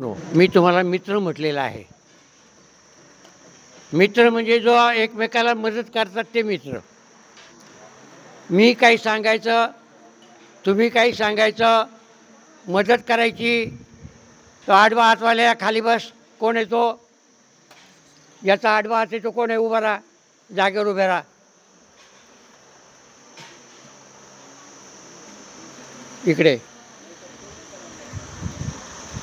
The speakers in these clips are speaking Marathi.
हो, मी तुम्हाला मित्र म्हटलेला आहे. मित्र म्हणजे जो एकमेकाला मदत करतात ते मित्र. मी काही सांगायचं, तुम्ही काही सांगायचं, मदत करायची. तो आडवा हातवाल्या खाली बस, कोण आहे तो? याचा आडवा हात आहे तो कोण आहे? उभा राहा, जागेवर उभे राहा. इकडे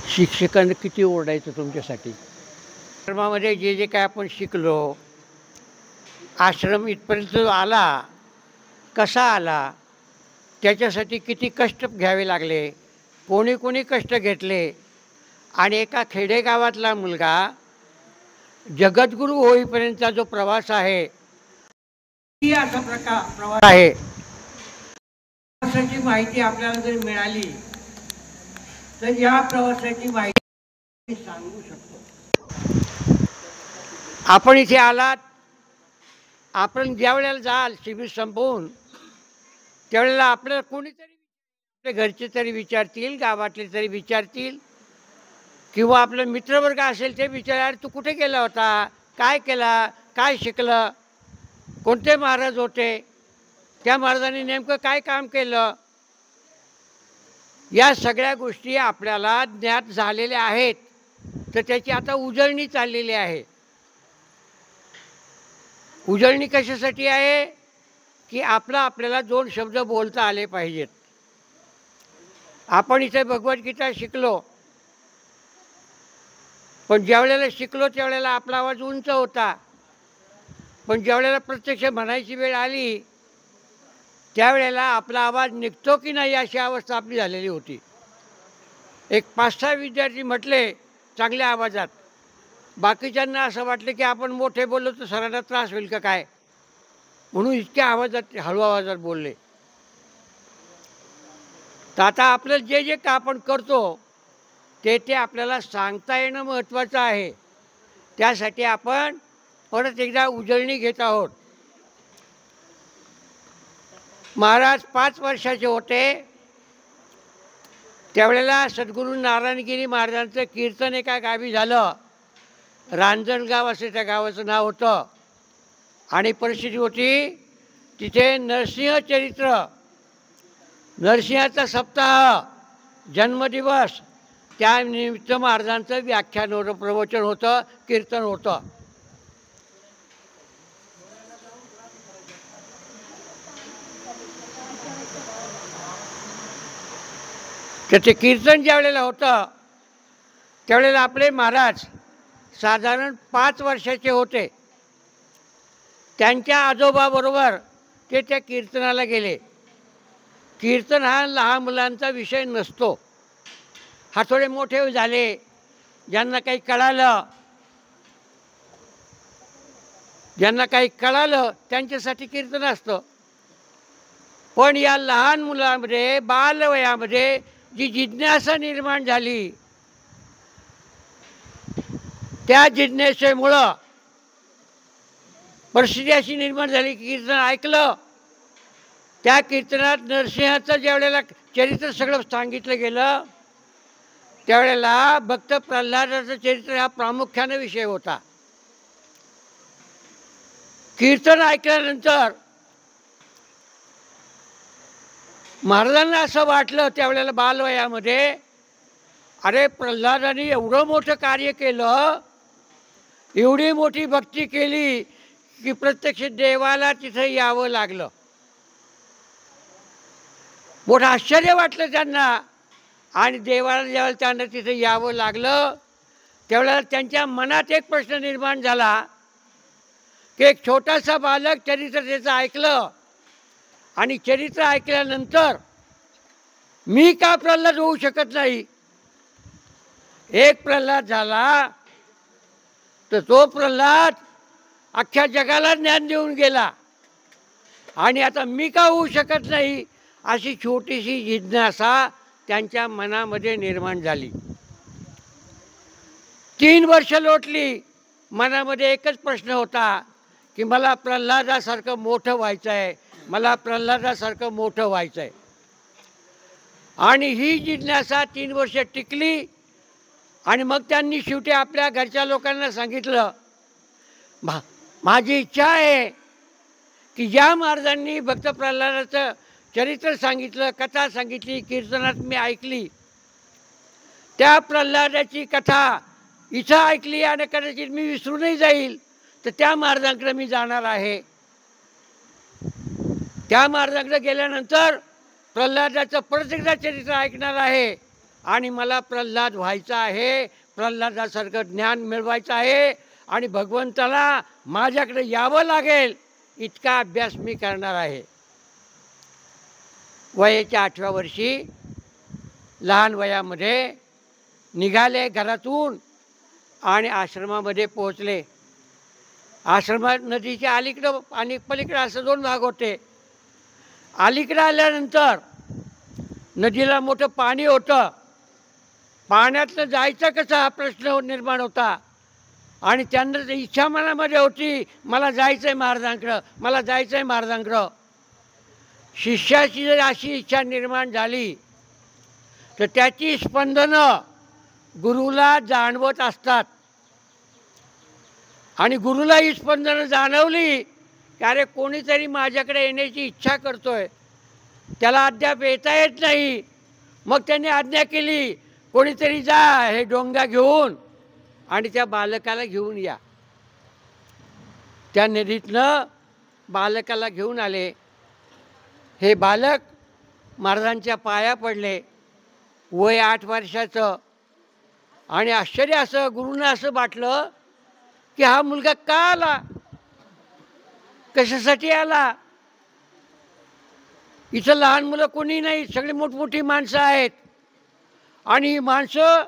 शिक्षकांना किती ओरडायचं तुमच्यासाठी. आश्रमामध्ये जे जे काय आपण शिकलो, आश्रम इथपर्यंत जो आला, कसा आला, त्याच्यासाठी किती कष्ट घ्यावे लागले, कोणी कोणी कष्ट घेतले. आणि एका खेडेगावातला मुलगा जगद्गुरू होईपर्यंतचा जो प्रवास आहे, ही असा प्रवास आहे. प्रवासाची माहिती आपल्याला जर मिळाली तर या प्रवासाची माहिती सांगू शकतो. आपण इथे आलात, आपण ज्या वेळेला जाल शिबिर संपवून, त्यावेळेला आपल्याला कोणीतरी, आपल्या घरचे तरी विचारतील, गावातले तरी विचारतील, किंवा आपलं मित्रवर्ग असेल ते विचार, तू कुठे गेला होता, काय केला, काय शिकलं, कोणते महाराज होते, त्या महाराजांनी नेमकं काय काम केलं. या सगळ्या गोष्टी आपल्याला ज्ञात झालेल्या आहेत. तर त्याची आता उजळणी चाललेली आहे. उजळणी कशासाठी आहे? की आपल्याला दोन शब्द बोलता आले पाहिजेत. आपण इथे भगवद्गीता शिकलो, पण ज्या वेळेला शिकलो त्यावेळेला आपला आवाज उंच होता, पण ज्या वेळेला प्रत्यक्ष म्हणायची वेळ आली त्यावेळेला आपला आवाज निघतो की नाही अशी अवस्था आपली झालेली होती. एक 5-6 विद्यार्थी म्हटले चांगल्या आवाजात, बाकीच्यांना असं वाटलं की आपण मोठे बोललो तर सरांना त्रास होईल का काय, म्हणून इतक्या आवाजात, हळू आवाजात बोलले. तर आता आपलं जे जे का आपण करतो ते आपल्याला सांगता येणं महत्त्वाचं आहे. त्यासाठी आपण परत एकदा उजळणी घेत आहोत. महाराज 5 वर्षाचे होते त्यावेळेला सद्गुरू नारायणगिरी महाराजांचं कीर्तन एका गावी झालं. रांजणगाव असं त्या गावाचं नाव होतं. आणि परिस्थिती होती तिथे नरसिंहचरित्र, नरसिंहाचा सप्ताह, जन्मदिवस, त्यानिमित्त महाराजांचं व्याख्यान होतं, प्रवचन होतं, कीर्तन होतं. तर ते कीर्तन ज्या वेळेला होतं त्यावेळेला आपले महाराज साधारण 5 वर्षाचे होते. त्यांच्या आजोबाबरोबर ते त्या कीर्तनाला गेले. कीर्तन हा लहान मुलांचा विषय नसतो. हा थोडे मोठे झाले, ज्यांना काही कळालं त्यांच्यासाठी कीर्तन असतं. पण या लहान मुलांमध्ये, बालवयामध्ये जी जिज्ञासा निर्माण झाली, त्या जिज्ञासेमुळं परिस्थिती अशी निर्माण झाली की कीर्तन ऐकलं. त्या कीर्तनात नरसिंहाचं ज्या वेळेला चरित्र सगळं सांगितलं गेलं त्यावेळेला भक्त प्रल्हादाचं चरित्र हा प्रामुख्याने विषय होता. कीर्तन ऐकल्यानंतर महाराजांना असं वाटलं त्यावेळेला बालवयामध्ये, अरे प्रल्हादाने एवढं मोठं कार्य केलं, एवढी मोठी भक्ती केली की प्रत्यक्ष देवाला तिथं यावं लागलं. मोठं आश्चर्य वाटलं त्यांना. आणि देवाला ज्यावेळेला त्यांना तिथं यावं लागलं त्यावेळेला त्यांच्या मनात एक प्रश्न निर्माण झाला की एक छोटासा बालक चरित्र त्याचं ऐकलं आणि चरित्र ऐकल्यानंतर मी का प्रल्हाद होऊ शकत नाही. एक प्रल्हाद झाला तर तो प्रल्हाद अख्ख्या जगाला ज्ञान देऊन गेला आणि आता मी का होऊ शकत नाही अशी छोटीशी जिज्ञासा त्यांच्या मनामध्ये निर्माण झाली. 3 वर्ष लोटली. मनामध्ये एकच प्रश्न होता की मला प्रल्हादासारखं मोठं व्हायचं आहे, मला प्रल्हादासारखं मोठं व्हायचं आहे. आणि ही जिज्ञासा 3 वर्ष टिकली आणि मग त्यांनी शेवटी आपल्या घरच्या लोकांना सांगितलं, माझी इच्छा आहे की ज्या महाराजांनी भक्त प्रल्हादाचं चरित्र सांगितलं, कथा सांगितली, कीर्तनात मी ऐकली, त्या प्रल्हादाची कथा इथं ऐकली आणि कदाचित मी विसरूनही जाईल, तर त्या महाराजांकडे मी जाणार आहे. त्या महाराजांकडे गेल्यानंतर प्रल्हादाचं परत एकदा चरित्र ऐकणार आहे आणि मला प्रल्हाद व्हायचा आहे, प्रल्हादासारखं ज्ञान मिळवायचं आहे आणि भगवंताला माझ्याकडे यावं लागेल इतका अभ्यास मी करणार आहे. वयाच्या 8व्या वर्षी लहान वयामध्ये निघाले घरातून आणि आश्रमामध्ये पोहोचले. आश्रमात नदीच्या अलीकडं आणि पलीकडं असं 2 भाग होते. अलीकडं आल्यानंतर नदीला मोठं पाणी होतं. पाण्यातनं जायचं कसं हा प्रश्न निर्माण होता आणि त्यांना इच्छा मनामध्ये होती, मला जायचं आहे महाराजांकडं, मला जायचं आहे महाराजांकडं. शिष्याची जर अशी इच्छा निर्माण झाली तर त्याची स्पंदनं गुरुला जाणवत असतात आणि गुरुला ही स्पंदनं जाणवली की अरे कोणीतरी माझ्याकडे येण्याची इच्छा करतोय, त्याला अद्याप येता येत नाही. मग त्यांनी आज्ञा केली, कोणीतरी जा हे डोंगा घेऊन आणि त्या बालकाला घेऊन या. त्या नदीतनं बालकाला घेऊन आले. हे बालक महाराजांच्या पाया पडले. वय 8 वर्षाचं. आणि आश्चर्य असं गुरुंना असं वाटलं की हा मुलगा का आला, कशासाठी आला. इथं लहान मुलं कोणी नाही, सगळी मोठमोठी माणसं आहेत आणि ही माणसं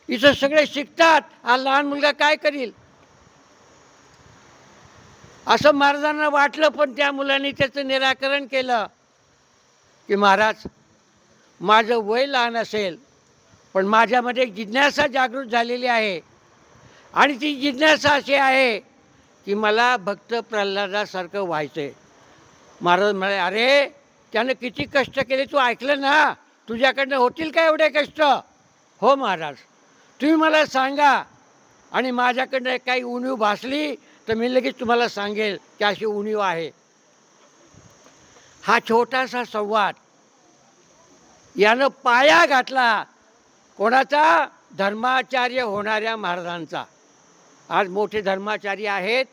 इथं सगळे शिकतात, हा लहान मुलगा काय करील असं महाराजांना वाटलं. पण त्या मुलांनी त्याचं निराकरण केलं की महाराज माझं वय लहान असेल पण माझ्यामध्ये एक जिज्ञासा जागृत झालेली आहे आणि ती जिज्ञासा अशी आहे की मला भक्त प्रल्हादासारखं व्हायचं आहे. महाराज म्हणाले, अरे त्यानं किती कष्ट केले तू ऐकलं ना, तुझ्याकडनं होतील का एवढे कष्ट. हो महाराज, तुम्ही मला सांगा आणि माझ्याकडनं काही उणीव भासली तर मी लगेच तुम्हाला सांगेल की अशी उणीव आहे. हा छोटासा संवाद यानं पाया घातला कोणाचा, धर्माचार्य होणाऱ्या महाराजांचा. आज मोठे धर्माचार्य आहेत,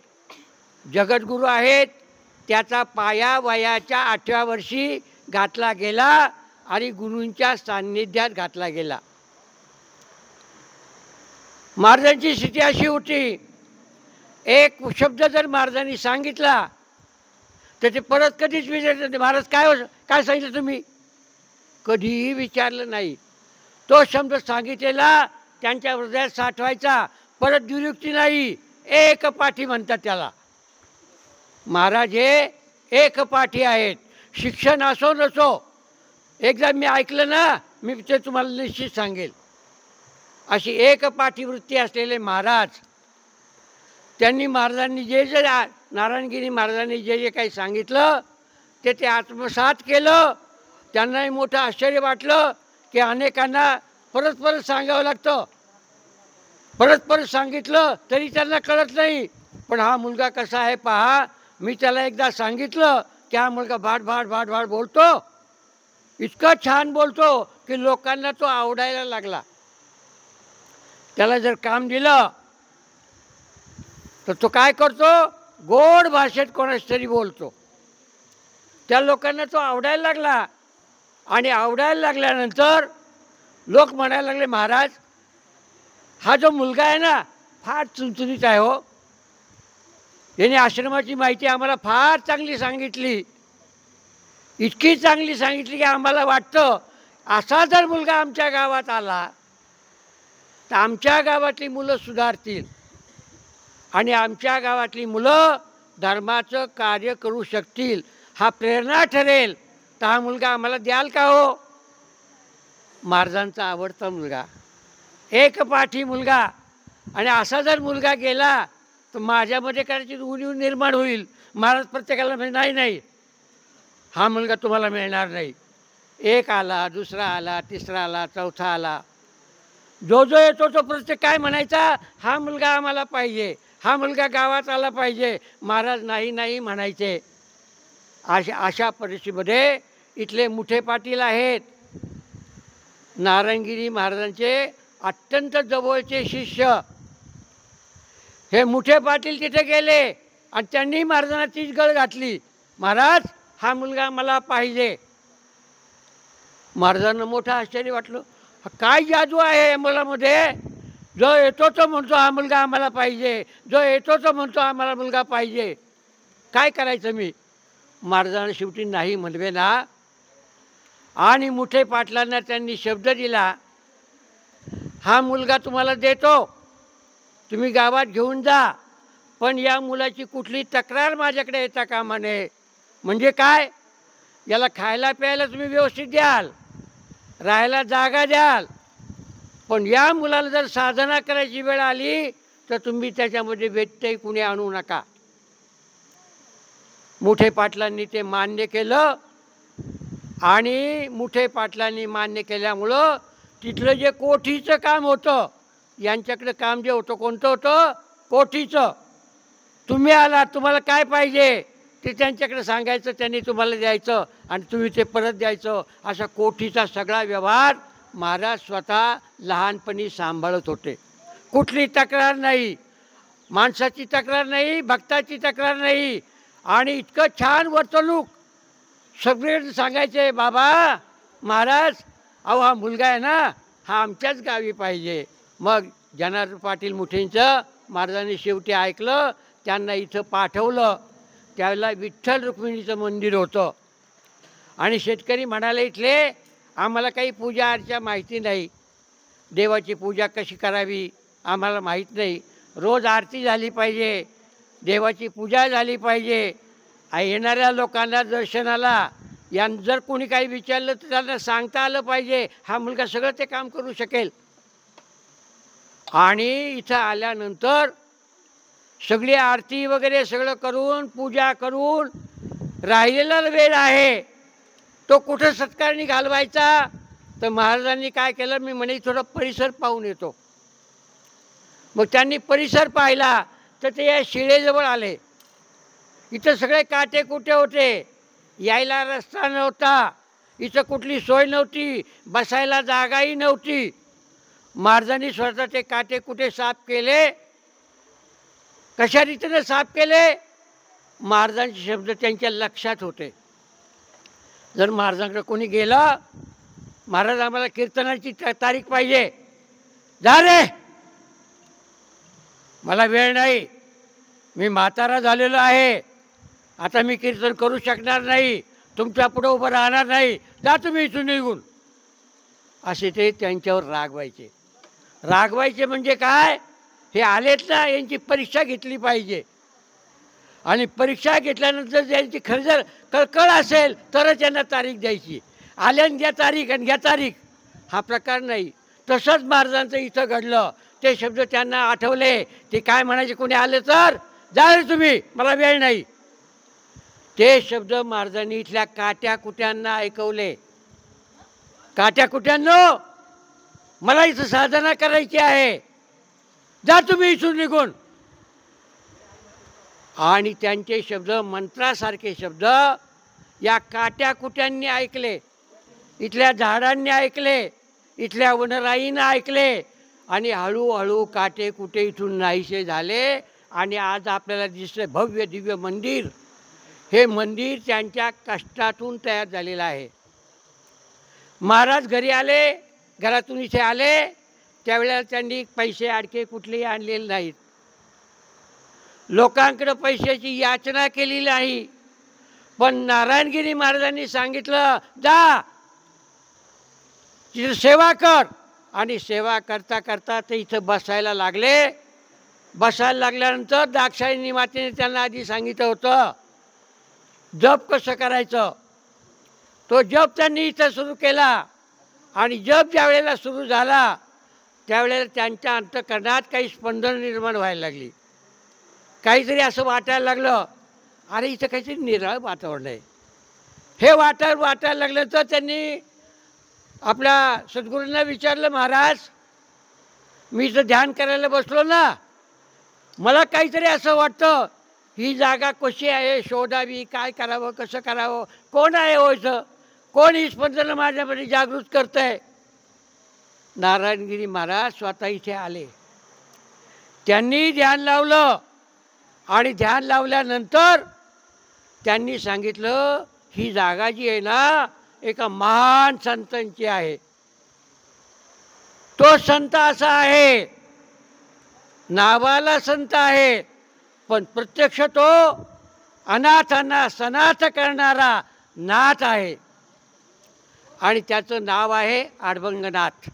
जगद्गुरू आहेत, त्याचा पाया वयाच्या 8व्या वर्षी घातला गेला आणि गुरूंच्या सान्निध्यात घातला गेला. महाराजांची स्थिती अशी होती, एक शब्द जर महाराजांनी सांगितला तर ते परत कधीच विचारत नाही, महाराज काय सांगितलं तुम्ही, कधीही विचारलं नाही. तो शब्द सांगितलेला त्यांच्या हृदयात साठवायचा, परत दुरुक्ती नाही. एकपाठी म्हणतात त्याला. महाराज हे एकपाठी आहेत. शिक्षण असो नसो, एकदा मी ऐकलं ना मी ते तुम्हाला निश्चित सांगेल. अशी एकपाठी वृत्ती असलेले महाराज, त्यांनी महाराजांनी जे जे नारायणगिरी महाराजांनी जे जे काही सांगितलं ते आत्मसात केलं. त्यांनाही मोठं आश्चर्य वाटलं की अनेकांना परत परत सांगावं लागतं. परत परत सांगितलं तरी त्यांना कळत नाही. पण हा मुलगा कसा आहे पहा, मी त्याला एकदा सांगितलं की हा मुलगा भाट भाट भाट भाट बोलतो, इतकं छान बोलतो की लोकांना तो आवडायला लागला. त्याला जर काम दिलं तर तो काय करतो, गोड भाषेत कोणाच तरी बोलतो. त्या लोकांना तो आवडायला लागला आणि आवडायला लागल्यानंतर लोक म्हणायला लागले, महाराज हा जो मुलगा आहे ना फार चुणचुणीत आहे हो, याने आश्रमाची माहिती आम्हाला फार चांगली सांगितली, इतकी चांगली सांगितली की आम्हाला वाटतं असा जर मुलगा आमच्या गावात आला तर आमच्या गावातली मुलं सुधारतील आणि आमच्या गावातली मुलं धर्माचं कार्य करू शकतील, हा प्रेरणा ठरेल. तर हा मुलगा आम्हाला द्याल का हो. महाराजांचा आवडता मुलगा, एकपाठी मुलगा. आणि असा जर मुलगा गेला तर माझ्यामध्ये कदाचित उणीव निर्माण होईल. महाराज प्रत्येकाला म्हणजे नाही नाही हा मुलगा तुम्हाला मिळणार नाही. एक आला, दुसरा आला, तिसरा आला, चौथा आला. जो जो येतो तो प्रत्येक काय म्हणायचा, हा मुलगा आम्हाला पाहिजे, हा मुलगा गावात आला पाहिजे. महाराज नाही नाही म्हणायचे. अशा परिस्थितीमध्ये इथले मुठे पाटील आहेत, नारायणगिरी महाराजांचे अत्यंत जवळचे शिष्य. हे मुठे पाटील तिथे गेले आणि त्यांनी महाराजांना तीच गळ घातली, महाराज हा मुलगा मला पाहिजे. महाराजांना मोठं आश्चर्य वाटलं, काय जादू आहे या मुलामध्ये, जो येतो तो म्हणतो हा मुलगा आम्हाला पाहिजे, जो येतो तो म्हणतो आम्हाला मुलगा पाहिजे, काय करायचं मी. महाराजांना शेवटी नाही म्हणवे ना. आणि मुठे पाटलांना त्यांनी शब्द दिला, हा मुलगा तुम्हाला देतो, तुम्ही गावात घेऊन जा, पण या मुलाची कुठली तक्रार माझ्याकडे येता कामा नये. म्हणजे काय, याला खायला प्यायला तुम्ही व्यवस्थित द्याल, राहायला जागा द्याल, पण या मुलाला जर साधना करायची वेळ आली तर तुम्ही त्याच्यामध्ये व्यत्यय कुणी आणू नका. मुठे पाटलांनी ते मान्य केलं आणि मुठे पाटलांनी मान्य केल्यामुळं तिथलं जे कोठीचं काम होतं, यांच्याकडे काम जे होतं कोणतं होतं, कोठीचं. तुम्ही आलात, तुम्हाला काय पाहिजे ते त्यांच्याकडे सांगायचं, त्यांनी तुम्हाला द्यायचं आणि तुम्ही ते परत द्यायचं. असा कोठीचा सगळा व्यवहार महाराज स्वतः लहानपणी सांभाळत होते. कुठली तक्रार नाही, माणसाची तक्रार नाही, भक्ताची तक्रार नाही. आणि इतकं छान वर्तणूक, सगळे सांगायचे, बाबा महाराज अहो हा मुलगा आहे ना, हा आमच्याच गावी पाहिजे. मग जनार्दन पाटील मुठेंचं महाराजांनी शेवटी ऐकलं, त्यांना इथं पाठवलं. त्यावेळेला विठ्ठल रुक्मिणीचं मंदिर होतं आणि शेतकरी म्हणाले, इथले आम्हाला काही पूजा अर्चा माहिती नाही, देवाची पूजा कशी करावी आम्हाला माहीत नाही, रोज आरती झाली पाहिजे, देवाची पूजा झाली पाहिजे, येणाऱ्या लोकांना दर्शनाला जर कोणी काही विचारलं तर त्यांना सांगता आलं पाहिजे, हा मुलगा सगळं ते काम करू शकेल. आणि इथं आल्यानंतर सगळी आरती वगैरे सगळं करून पूजा करून राहिलेला वेळ आहे तो कुठं सत्कारणी घालवायचा. तर महाराजांनी काय केलं, मी म्हणे थोडं परिसर पाहून येतो. मग त्यांनी परिसर पाहिला तर ते या शिळेजवळ आले. इथं सगळे काटे कुटे होते, यायला रस्ता नव्हता, इथं कुठली सोय नव्हती, बसायला जागाही नव्हती. महाराजांनी स्वतः ते काटे कुटे साफ केले. कशा रीतीने साफ केले, महाराजांचे शब्द त्यांच्या लक्षात होते. जर महाराजांकडे कोणी गेलं, महाराज आम्हाला कीर्तनाची तारीख पाहिजे, जा रे, मला वेळ नाही, मी म्हातारा झालेलो आहे, आता मी कीर्तन करू शकणार नाही, तुमच्या पुढं उभं राहणार नाही, जा तुम्ही इथून निघून. असे ते त्यांच्यावर रागवायचे. रागवायचे म्हणजे काय, हे आलेत ना, यांची परीक्षा घेतली पाहिजे. आणि परीक्षा घेतल्यानंतर त्यांची खरं जर कळकळ असेल तरच त्यांना तारीख द्यायची. आल्यान घ्या तारीख आणि घ्या तारीख, हा प्रकार नाही. तसंच महाराजांचं इथं घडलं. ते शब्द त्यांना आठवले. ते काय म्हणायचे, कोणी आले तर जा रे तुम्ही, मला वेळ नाही. ते शब्द महाराजांनी इथल्या काट्या कुट्यांना ऐकवले. काट्या कुट्यांनो, मला इथं साधना करायची आहे, जा तुम्ही इथून निघून. आणि त्यांचे शब्द मंत्रासारखे शब्द या काट्या कुट्यांनी ऐकले, इथल्या झाडांनी ऐकले, इथल्या वनराईनं ऐकले. आणि हळूहळू काटे कुटे इथून नाहीसे झाले. आणि आज आपल्याला दिसतं भव्य दिव्य मंदिर. हे मंदिर त्यांच्या कष्टातून तयार झालेलं आहे. महाराज घरी आले, घरातून इथे आले, त्यावेळेला त्यांनी पैसे अडके कुठलेही आणलेले नाहीत. लोकांकडे पैशाची याचना केलेली नाही. पण नारायणगिरी महाराजांनी सांगितलं, जा तिथे सेवा कर. आणि सेवा करता करता ते इथं बसायला लागले. बसायला लागल्यानंतर दाक्षायणी मातेने त्यांना आधी सांगितलं होतं जप कसं करायचं. तो जप त्यांनी इथं सुरू केला. आणि जप ज्या वेळेला सुरू झाला त्यावेळेला त्यांच्या अंतःकरणात काही स्पंदन निर्माण व्हायला लागली. काहीतरी असं वाटायला लागलं, अरे इथं काहीतरी निराळ वातावरण आहे. हे वाटायला लागलं तर त्यांनी आपल्या सद्गुरूंना विचारलं, महाराज मी इथं ध्यान करायला बसलो ना, मला काहीतरी असं वाटतं ही जागा कशी आहे शोधावी, काय करावं, कसं करावं, कोण आहे व्हायचं, कोण ही स्पंदनं माझ्यामध्ये जागृत करतं आहे. नारायणगिरी महाराज स्वतः इथे आले, त्यांनी ध्यान लावलं आणि ध्यान लावल्यानंतर त्यांनी सांगितलं ही जागा जी आहे ना एका महान संतांची आहे. तो संत असा आहे, नावाला संत आहे, पण प्रत्यक्ष तो अनाथांना सनाथ करणारा नाथ आहे आणि त्याचं नाव आहे आडबंगनाथ.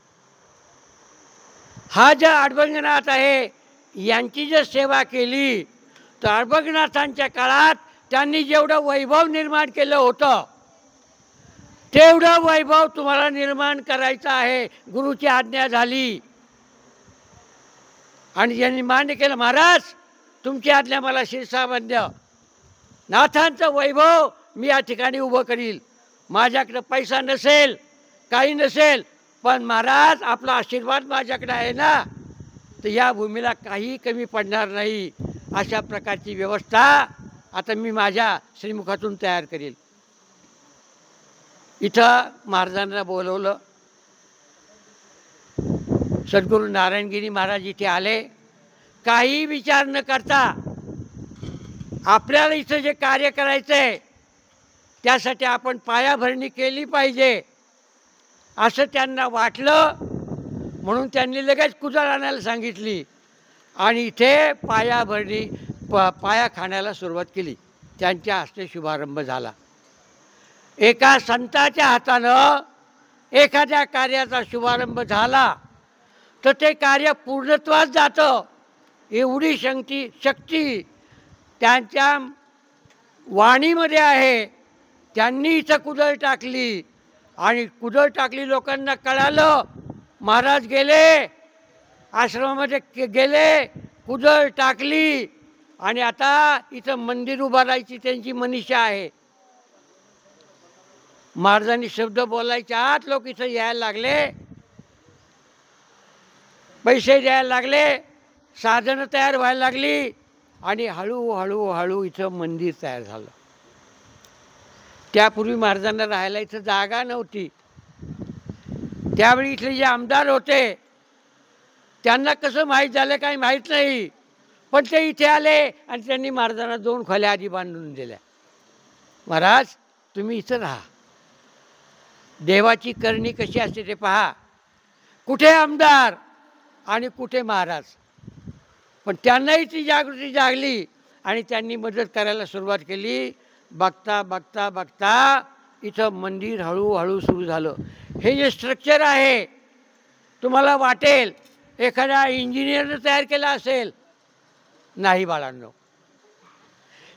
हा ज्या आडबंगनाथ आहे यांची जर सेवा केली तर आडबंगनाथांच्या काळात त्यांनी जेवढं वैभव निर्माण केलं होतं तेवढं वैभव तुम्हाला निर्माण करायचं आहे. गुरुची आज्ञा झाली आणि यांनी मान्य केलं, महाराज तुमची आज्ञा मला शिरसाबंद्य, नाथांचं वैभव मी या ठिकाणी उभं करील. माझ्याकडं पैसा नसेल, काही नसेल, पण महाराज आपला आशीर्वाद माझ्याकडे आहे ना, तर या भूमीला काही कमी पडणार नाही. अशा प्रकारची व्यवस्था आता मी माझ्या श्रीमुखातून तयार करील. इथं महाराजांना बोलवलं. सद्गुरू नारायणगिरी महाराज इथे आले. काही विचार न करता आपल्याला इथं जे कार्य करायचं आहे त्यासाठी आपण पायाभरणी केली पाहिजे असं त्यांना वाटलं, म्हणून त्यांनी लगेच कुदळ आणायला सांगितली आणि इथे पायाभरणी पाया खाण्याला सुरुवात केली. त्यांच्या हस्ते शुभारंभ झाला. एका संताच्या हातानं एखाद्या कार्याचा शुभारंभ झाला तर ते कार्य पूर्णत्वात जातं. एवढी शक्ती त्यांच्या वाणीमध्ये आहे. त्यांनी इथं कुदळ टाकली आणि कुदळ टाकली, लोकांना कळालं. महाराज गेले, आश्रमामध्ये गेले, कुदळ टाकली आणि आता इथं मंदिर उभारायची त्यांची मनीषा आहे. महाराजांनी शब्द बोलायच्या आत लोक इथं यायला लागले, पैसे द्यायला लागले, साधनं तयार व्हायला लागली आणि हळूहळू इथं मंदिर तयार झालं. त्यापूर्वी महाराजांना राहायला इथं जागा नव्हती. त्यावेळी इथले जे आमदार होते त्यांना कसं माहीत झालं काही माहीत नाही, पण ते इथे आले आणि त्यांनी महाराजांना 2 खोल्या आधी बांधून दिल्या. महाराज तुम्ही इथं राहा, देवाची करणी कशी असते ते पहा. कुठे आमदार आणि कुठे महाराज, पण त्यांनाही ती जागृती जागली आणि त्यांनी मदत करायला सुरुवात केली. बघता बघता बघता इथं मंदिर हळूहळू सुरू झालं. हे जे स्ट्रक्चर आहे तुम्हाला वाटेल एखाद्या इंजिनियरनं तयार केलं असेल, नाही बाळांनो,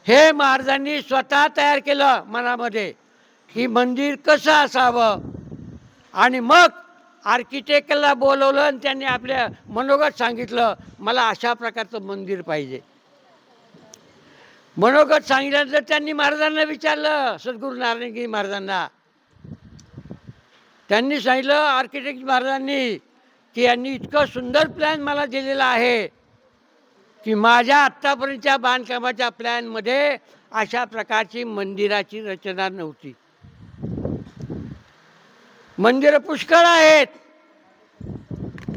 हे महाराजांनी स्वतः तयार केलं मनामध्ये की मंदिर कसं असावं. आणि मग आर्किटेक्टला बोलवलं आणि त्यांनी आपल्या मनोगत सांगितलं, मला अशा प्रकारचं मंदिर पाहिजे. मनोगत सांगितल्यानंतर त्यांनी महाराजांना विचारलं, सद्गुरू नारायणगिरी महाराजांना त्यांनी सांगितलं आर्किटेक्ट महाराजांनी की यांनी इतकं सुंदर प्लॅन मला दिलेला आहे की माझ्या आत्तापर्यंतच्या बांधकामाच्या प्लॅनमध्ये अशा प्रकारची मंदिराची रचना नव्हती. मंदिरं पुष्कळ आहेत,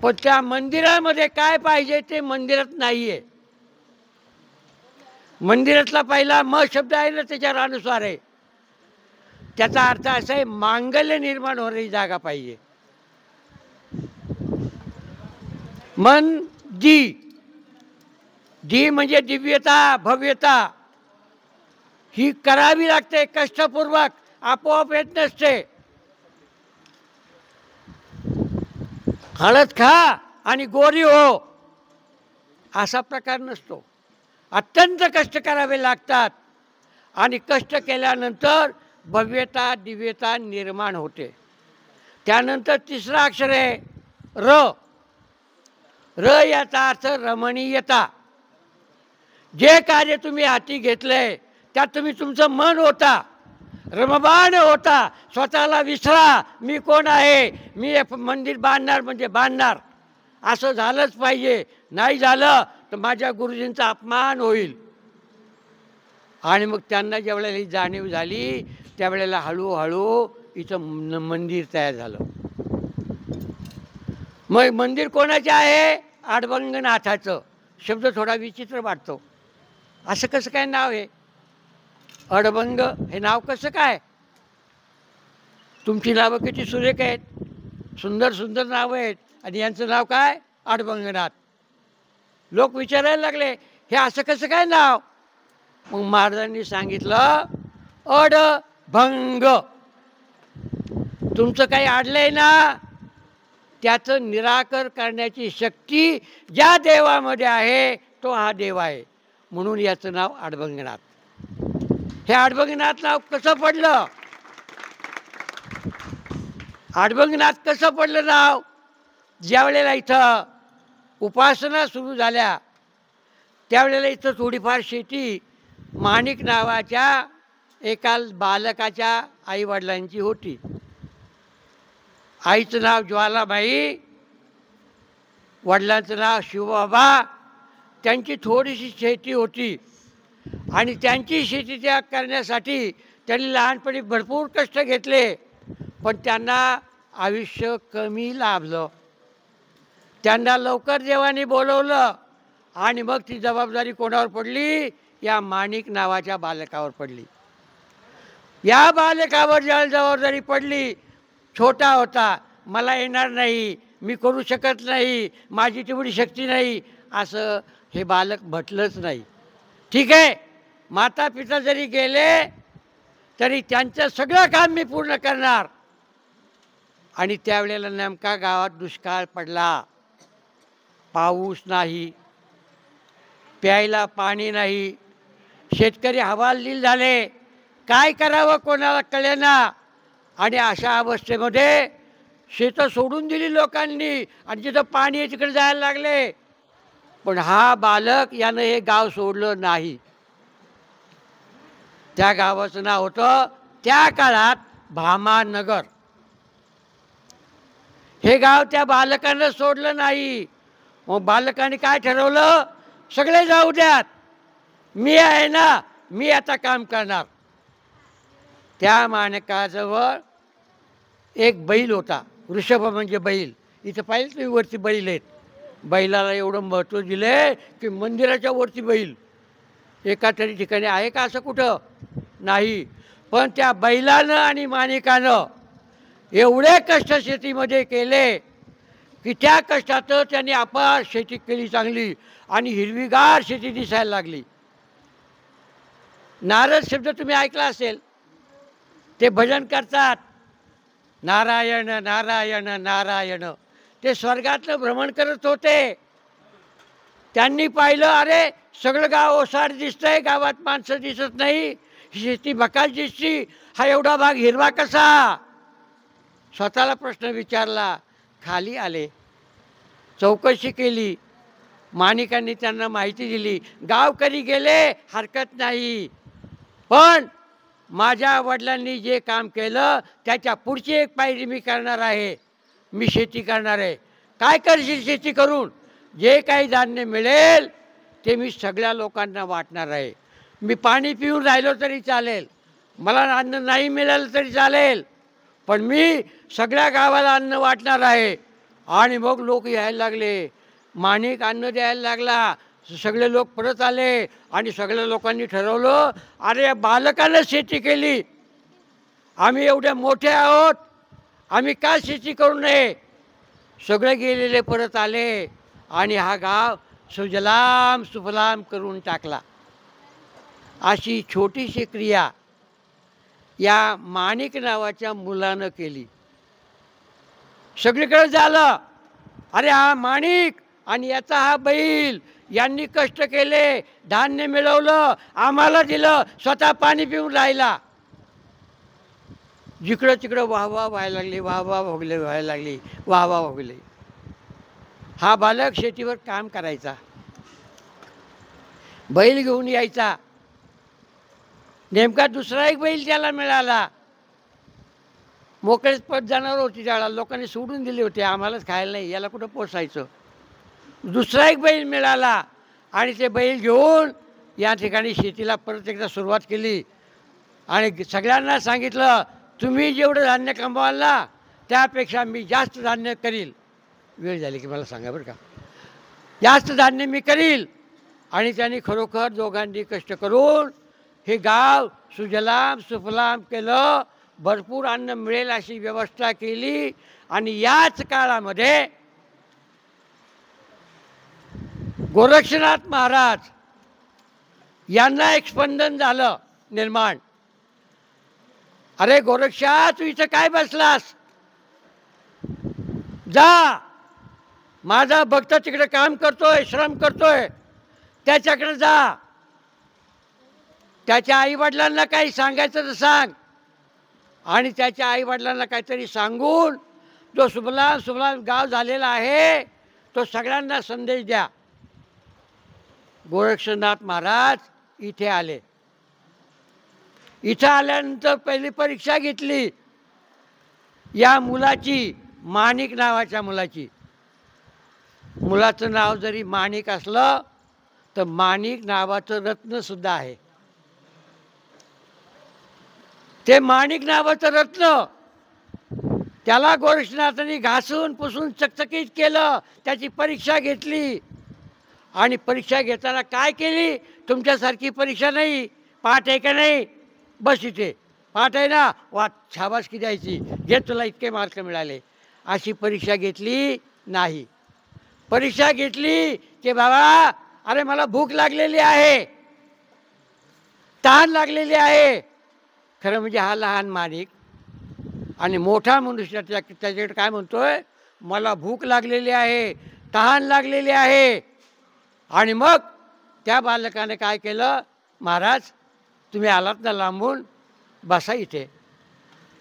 पण त्या मंदिरामध्ये काय पाहिजे ते मंदिरात नाही आहे. मंदिरातला पहिला म शब्द आहे ना त्याच्यावर अनुसार आहे. त्याचा अर्थ असा आहे मांगल्य निर्माण होणारी जागा पाहिजे. मन दी म्हणजे दिव्यता, भव्यता ही करावी लागते कष्टपूर्वक, आपोआप येत नसते. हळद खा आणि गोरी हो असा प्रकार नसतो. अत्यंत कष्ट करावे लागतात आणि कष्ट केल्यानंतर भव्यता दिव्यता निर्माण होते. त्यानंतर 3रं अक्षर आहे र याचा अर्थ रमणीयता. जे कार्य तुम्ही हाती घेतलंय त्यात तुम्ही तुमचं मन होता, रममाण होता, स्वतःला विसरा मी कोण आहे, मी मंदिर बांधणार म्हणजे बांधणार असं झालंच पाहिजे, नाही झालं तर माझ्या गुरुजींचा अपमान होईल. आणि मग त्यांना ज्यावेळेला ही जाणीव झाली त्यावेळेला हळूहळू इथं मंदिर तयार झालं. मग मंदिर कोणाचे आहे? अडभंगनाथाचं. शब्द थोडा विचित्र वाटतो. असं कसं काय नाव आहे अडभंग? हे नाव कसं काय? तुमची नावं किती सुरेख आहेत, सुंदर सुंदर नावं आहेत, आणि यांचं नाव काय? अडभंगनाथ. लोक विचारायला लागले हे असं कसं काय नाव? मग महाराजांनी सांगितलं अडभंग. तुमचं काही अडलंय ना, त्याचं निराकर करण्याची शक्ती ज्या देवामध्ये आहे तो हा देव आहे, म्हणून याचं नाव अडभंगनाथ. हे अडभंगनाथ नाव कसं पडलं? अडभंगनाथ कसं पडलं नाव? ज्यावेळेला इथं उपासना सुरू झाल्या त्यावेळेला इथं थोडीफार शेती माणिक नावाच्या एका बालकाच्या आईवडिलांची होती. आईचं नाव ज्वालाबाई, वडिलांचं नाव शिवबाबा. त्यांची थोडीशी शेती होती आणि त्यांची शेती त्या करण्यासाठी त्यांनी लहानपणी भरपूर कष्ट घेतले, पण त्यांना आयुष्य कमी लाभलं. त्यांना लवकर देवाने बोलवलं आणि मग ती जबाबदारी कोणावर पडली? या माणिक नावाच्या बालकावर पडली. या बालकावर ज्या जबाबदारी पडली, छोटा होता, मला येणार नाही, मी करू शकत नाही, माझी तेवढी शक्ती नाही, असं हे बालक म्हटलंच नाही. ठीक आहे, माता पिता जरी गेले तरी त्यांचं सगळं काम मी पूर्ण करणार. आणि त्यावेळेला नेमका गावात दुष्काळ पडला, पाऊस नाही, प्यायला पाणी नाही, शेतकरी हवालदिल झाले, काय करावं कोणाला कळेना. आणि अशा अवस्थेमध्ये शेतं सोडून दिली लोकांनी आणि जिथं पाणी आहे तिकडे जायला लागले. पण हा बालक यानं हे गाव सोडलं नाही. त्या गावाचं नाव होतं त्या काळात भामानगर. हे गाव त्या बालकानं सोडलं नाही. मग बालकाने काय ठरवलं? सगळे जाऊ द्यात, मी आहे ना, मी आता काम करणार. त्या माणकाजवळ एक बैल होता, वृषभ म्हणजे बैल. इथं पाहिलं तुम्ही वरती बैल आहेत. बैलाला एवढं महत्त्व दिले की मंदिराच्या वरती बैल. एका तरी ठिकाणी आहे का असं कुठं? नाही. पण त्या बैलानं आणि माणिकानं एवढे कष्ट शेतीमध्ये केले की त्या कष्टाचं त्यांनी अपार शेती केली चांगली आणि हिरवीगार शेती दिसायला लागली. नारद शब्द तुम्ही ऐकला असेल, ते भजन करतात, नारायण नारायण नारायण. ते स्वर्गातलं भ्रमण करत होते. त्यांनी पाहिलं, अरे सगळं गाव ओसाड दिसतंय, गावात माणसं दिसत नाही, शेती बकाल दिसती, हा एवढा भाग हिरवा कसा? स्वतःला प्रश्न विचारला. खाली आले, चौकशी केली, माणिकांनी त्यांना माहिती दिली. गावकरी गेले हरकत नाही, पण माझ्या वडिलांनी जे काम केलं त्याच्या पुढची एक पायरी मी करणार आहे. मी शेती करणार आहे. काय करशील शेती करून? जे काही धान्य मिळेल ते मी सगळ्या लोकांना वाटणार आहे. मी पाणी पिऊन राहिलो तरी चालेल, मला अन्न नाही मिळालं तरी चालेल, पण मी सगळ्या गावाला अन्न वाटणार आहे. आणि मग लोक यायला लागले. माणिक अन्न द्यायला लागला. सगळे लोक परत आले आणि सगळ्या लोकांनी ठरवलं, अरे बालकानं शेती केली, आम्ही एवढे मोठे आहोत, आम्ही का शेती करू नये? सगळे गेलेले परत आले आणि हा गाव सुजलाम सुफलाम करून टाकला. अशी छोटीशी क्रिया या माणिक नावाच्या मुलानं केली. सगळीकडे झालं, अरे हा माणिक आणि याचा हा बैल यांनी कष्ट केले, धान्य मिळवलं, आम्हाला दिलं, स्वतः पाणी पिऊन राहिला. जिकडं तिकडं वाह वाह व्हायला लागली, वाह वाह भोगले व्हायला लागली, वाह वाह भोगले. हा बालक शेतीवर काम करायचा, बैल घेऊन यायचा. नेमका दुसरा एक बैल त्याला मिळाला. मोकळेच पट जाणार होती त्याला, लोकांनी सोडून दिले होते, आम्हालाच खायला नाही, याला कुठं पोसायचं. दुसरा एक बैल मिळाला आणि ते बैल घेऊन या ठिकाणी शेतीला परत एकदा सुरुवात केली आणि सगळ्यांना सांगितलं, तुम्ही जेवढं धान्य कमवाल ना त्यापेक्षा मी जास्त धान्य करील. वेळ झाली की मला सांगा बरं का. जास्त धान्य मी करील. आणि त्यांनी खरोखर दोघांनी कष्ट करून हे गाव सुजलाम सुफलाम केलं. भरपूर अन्न मिळेल अशी व्यवस्था केली. आणि याच काळामध्ये गोरक्षनाथ महाराज यांना एक स्पंदन झालं निर्माण. अरे गोरक्षा, तू इथं काय बसलास? जा, माझा भक्त तिकडे काम करतोय, श्रम करतोय, त्याच्याकडे जा. त्याच्या आईवडिलांना काही सांगायचं तर सांग. आणि त्याच्या आईवडिलांना काहीतरी सांगून जो सुबलाम सुबलाम गाव झालेला आहे तो सगळ्यांना संदेश द्या. गोरक्षनाथ महाराज इथे आले. इथं आल्यानंतर पहिली परीक्षा घेतली या मुलाची, माणिक नावाच्या मुलाची. मुलाचं नाव जरी माणिक असलं तर माणिक नावाचं रत्न सुद्धा आहे. ते माणिक नावाचं रत्न त्याला गोरक्षनाथांनी घासून पुसून चकचकीत केलं. त्याची परीक्षा घेतली आणि परीक्षा घेताना काय केली? तुमच्यासारखी परीक्षा नाही. पाठ आहे का नाही? बस इथे पाठ आहे ना, वा शाबासकी द्यायची, घे तुला इतके मार्क मिळाले, अशी परीक्षा घेतली नाही. परीक्षा घेतली की बाबा, अरे मला भूक लागलेली आहे, तहान लागलेली आहे. खरं म्हणजे हा लहान माणिक आणि मोठा मनुष्य त्याच्याकडे काय म्हणतोय? मला भूक लागलेली आहे, तहान लागलेली आहे. आणि मग त्या बालकाने काय केलं? महाराज, तुम्ही आलात ना लांबून, बसा इथे,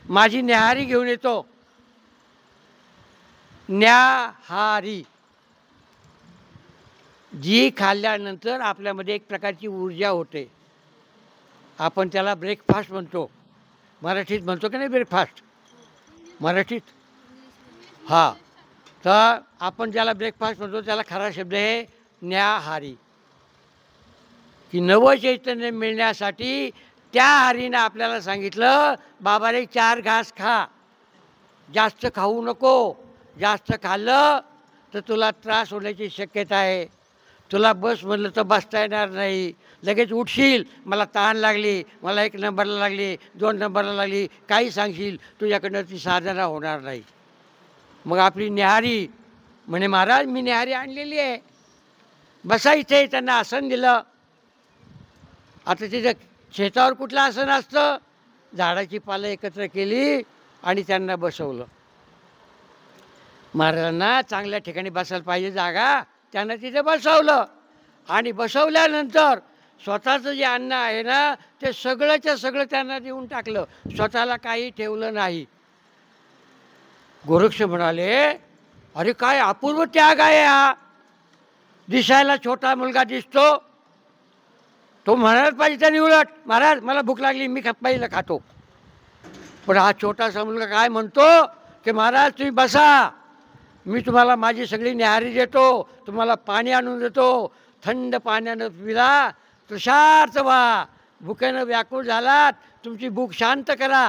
माझी न्याहारी घेऊन येतो. न्याहारी जी खाल्ल्यानंतर आपल्यामध्ये एक प्रकारची ऊर्जा होते. आपण त्याला ब्रेकफास्ट म्हणतो. मराठीत म्हणतो की नाही ब्रेकफास्ट? मराठीत हां. तर आपण ज्याला ब्रेकफास्ट म्हणतो त्याला खरा शब्द आहे न्याहारी. की नवं चैतन्य मिळण्यासाठी त्या हरीनं आपल्याला सांगितलं, बाबा रे 4 घास खा, जास्त खाऊ नको. जास्त खाल्लं तर तुला त्रास होण्याची शक्यता आहे. तुला बस म्हणलं तर बसता येणार नाही. लगेच उठशील, मला तहान लागली, मला 1 नंबरला लागली, 2 नंबरला लागली, काही सांगशील, तुझ्याकडनं ती साधना होणार नाही. मग आपली न्याहारी म्हणे, महाराज मी न्याहारी आणलेली आहे, बसा इथे. त्यांना आसन दिलं. आता तिथं शेतावर कुठलं आसन असतं? झाडाची पालं एकत्र केली आणि त्यांना बसवलं. महाराजांना चांगल्या ठिकाणी बसायला पाहिजे जागा, त्यांना तिथे बसवलं. आणि बसवल्यानंतर स्वतःचं जे अन्न आहे ना ते सगळंच्या सगळं त्यांना देऊन टाकलं, स्वतःला काही ठेवलं नाही. गोरक्ष म्हणाले, अरे काय अपूर्व त्याग आहे हा. दिसायला छोटा मुलगा दिसतो, तो म्हणायला पाहिजे त्याने उलट, महाराज मला भूक लागली, मी पहिलं खातो. पण हा छोटासा मुलगा काय म्हणतो की महाराज तुम्ही बसा, मी तुम्हाला माझी सगळी न्याहारी देतो, तुम्हाला पाणी आणून देतो, थंड पाण्यानं पिला, तुषार्थ व्हा, भुकेनं व्याकुळ झालात, तुमची भूक शांत करा,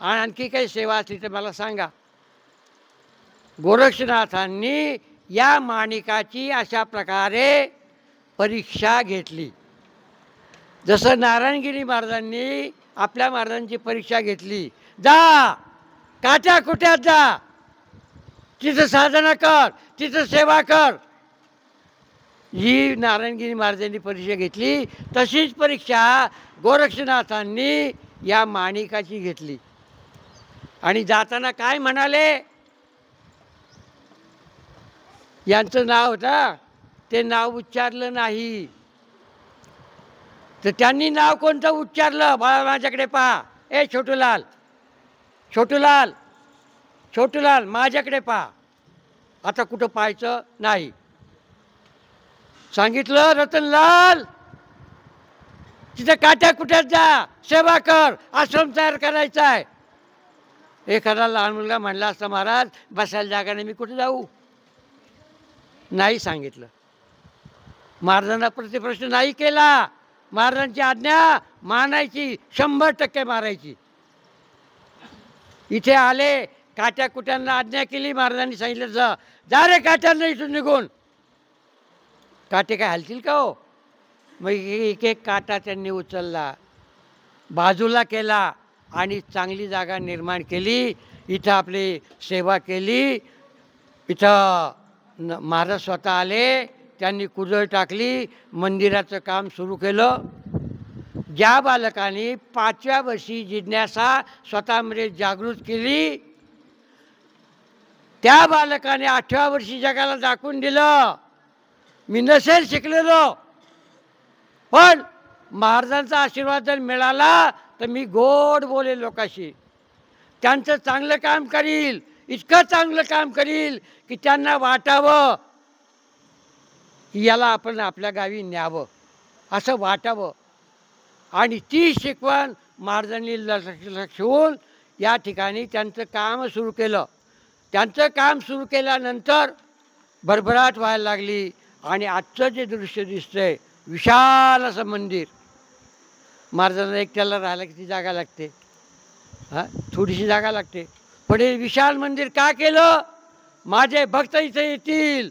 आणि आणखी काही सेवा असली तर मला सांगा. गोरक्षनाथांनी या माणिकाची अशा प्रकारे परीक्षा घेतली. जसं नारायणगिरी महाराजांनी आपल्या महाराजांची परीक्षा घेतली. जा, काट्या कुट्यात जा, तिथं साधना कर, तिथं सेवा कर. ही नारायणगिरी महाराजांनी परीक्षा घेतली, तशीच परीक्षा गोरक्षनाथांनी या माणिकाची घेतली. आणि जाताना काय म्हणाले? यांचं नाव होतं, ते नाव उच्चारलं नाही. तर त्यांनी नाव कोणतं उच्चारलं? बाळा माझ्याकडे पहा, ए छोटूलाल, छोटूलाल, छोटूलाल माझ्याकडे पहा. आता कुठं पाहायचं नाही. सांगितलं, रतनलाल तिथं काट्या कुट्यात जा, सेवा कर, आश्रम तयार करायचा आहे. एखादा लहान मुलगा म्हणला असता, महाराज बसायला जागा नाही, मी कुठे जाऊ? नाही सांगितलं. महाराजांना प्रतिप्रश्न नाही केला. महाराजांची आज्ञा मानायची, 100% मारायची. इथे आले, काट्या कुट्यांना आज्ञा केली. महाराजांनी सांगितलं जा रे काट्यांना इथून निघून. काटे काय हलतील का हो? मग एक एक काटा त्यांनी उचलला, बाजूला केला आणि चांगली जागा निर्माण केली. इथं आपली सेवा केली. इथं महाराज स्वतः आले, त्यांनी कुजळ टाकली, मंदिराचं काम सुरू केलं. ज्या बालकांनी 5व्या वर्षी जिज्ञासा स्वतःमध्ये जागृत केली, त्या बालकाने 8व्या वर्षी जगाला दाखवून दिलं मी नसेल शिकलेलो, पण महाराजांचा आशीर्वाद जर मिळाला तर मी गोड बोलेल लोकांशी, त्यांचं चांगलं काम करील, इतकं चांगलं काम करील की त्यांना वाटावं याला आपण आपल्या गावी न्यावं, असं वाटावं. आणि ती शिकवण महाराजांनी लक्ष ठेवून या ठिकाणी त्यांचं काम सुरू केलं. त्यांचं काम सुरू केल्यानंतर भरभराट व्हायला लागली. आणि आजचं जे दृश्य दिसतंय, विशाल असं मंदिर. महाराजांना एकट्याला राहायला किती जागा लागते? हां, थोडीशी जागा लागते. पण हे विशाल मंदिर का केलं? माझे भक्त इथे येतील,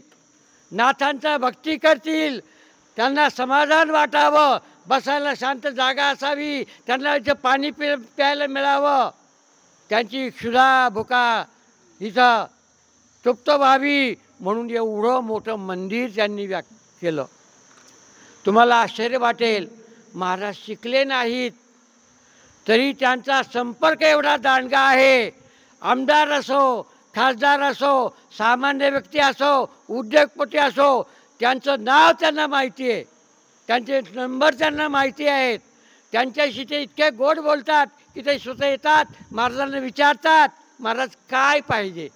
नाथांचा भक्ती करतील, त्यांना समाधान वाटावं, बसायला शांत जागा असावी, त्यांना इथं पाणी प्यायला मिळावं, त्यांची क्षुधा भुका इथं तृप्त व्हावी, म्हणून एवढं मोठं मंदिर त्यांनी केलं. तुम्हाला आश्चर्य वाटेल, महाराज शिकले नाहीत तरी त्यांचा संपर्क एवढा दांडगा आहे. आमदार असो, खासदार असो, सामान्य व्यक्ती असो, उद्योगपती असो, त्यांचं नाव त्यांना माहिती आहे, त्यांचे नंबर त्यांना माहिती आहेत. त्यांच्याशी ते इतके गोड बोलतात की ते स्वतः येतात, महाराजांना विचारतात महाराज काय पाहिजे.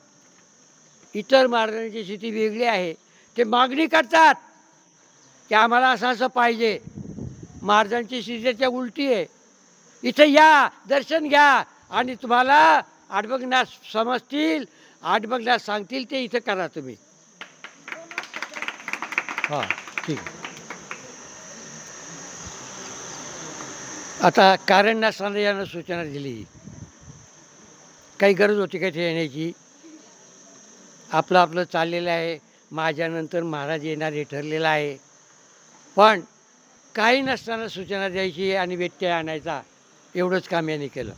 इतर महाराजांची स्थिती वेगळी आहे, ते मागणी करतात की आम्हाला असं असं पाहिजे. महाराजांची स्थिती त्याच्या उलटी आहे. इथं या, दर्शन घ्या आणि तुम्हाला आडबंगनाथ समजतील, आडबंगनाथ सांगतील ते इथं करा तुम्ही. हां, ठीक आहे. आता कारण नसताना यानं सूचना दिली, काही गरज होती का इथे येण्याची? आपलं आपलं चाललेलं आहे, माझ्यानंतर महाराज येणार हे ठरलेलं आहे. पण काही नसताना सूचना द्यायची आणि व्यत्यय आणायचा, एवढंच काम यांनी केलं.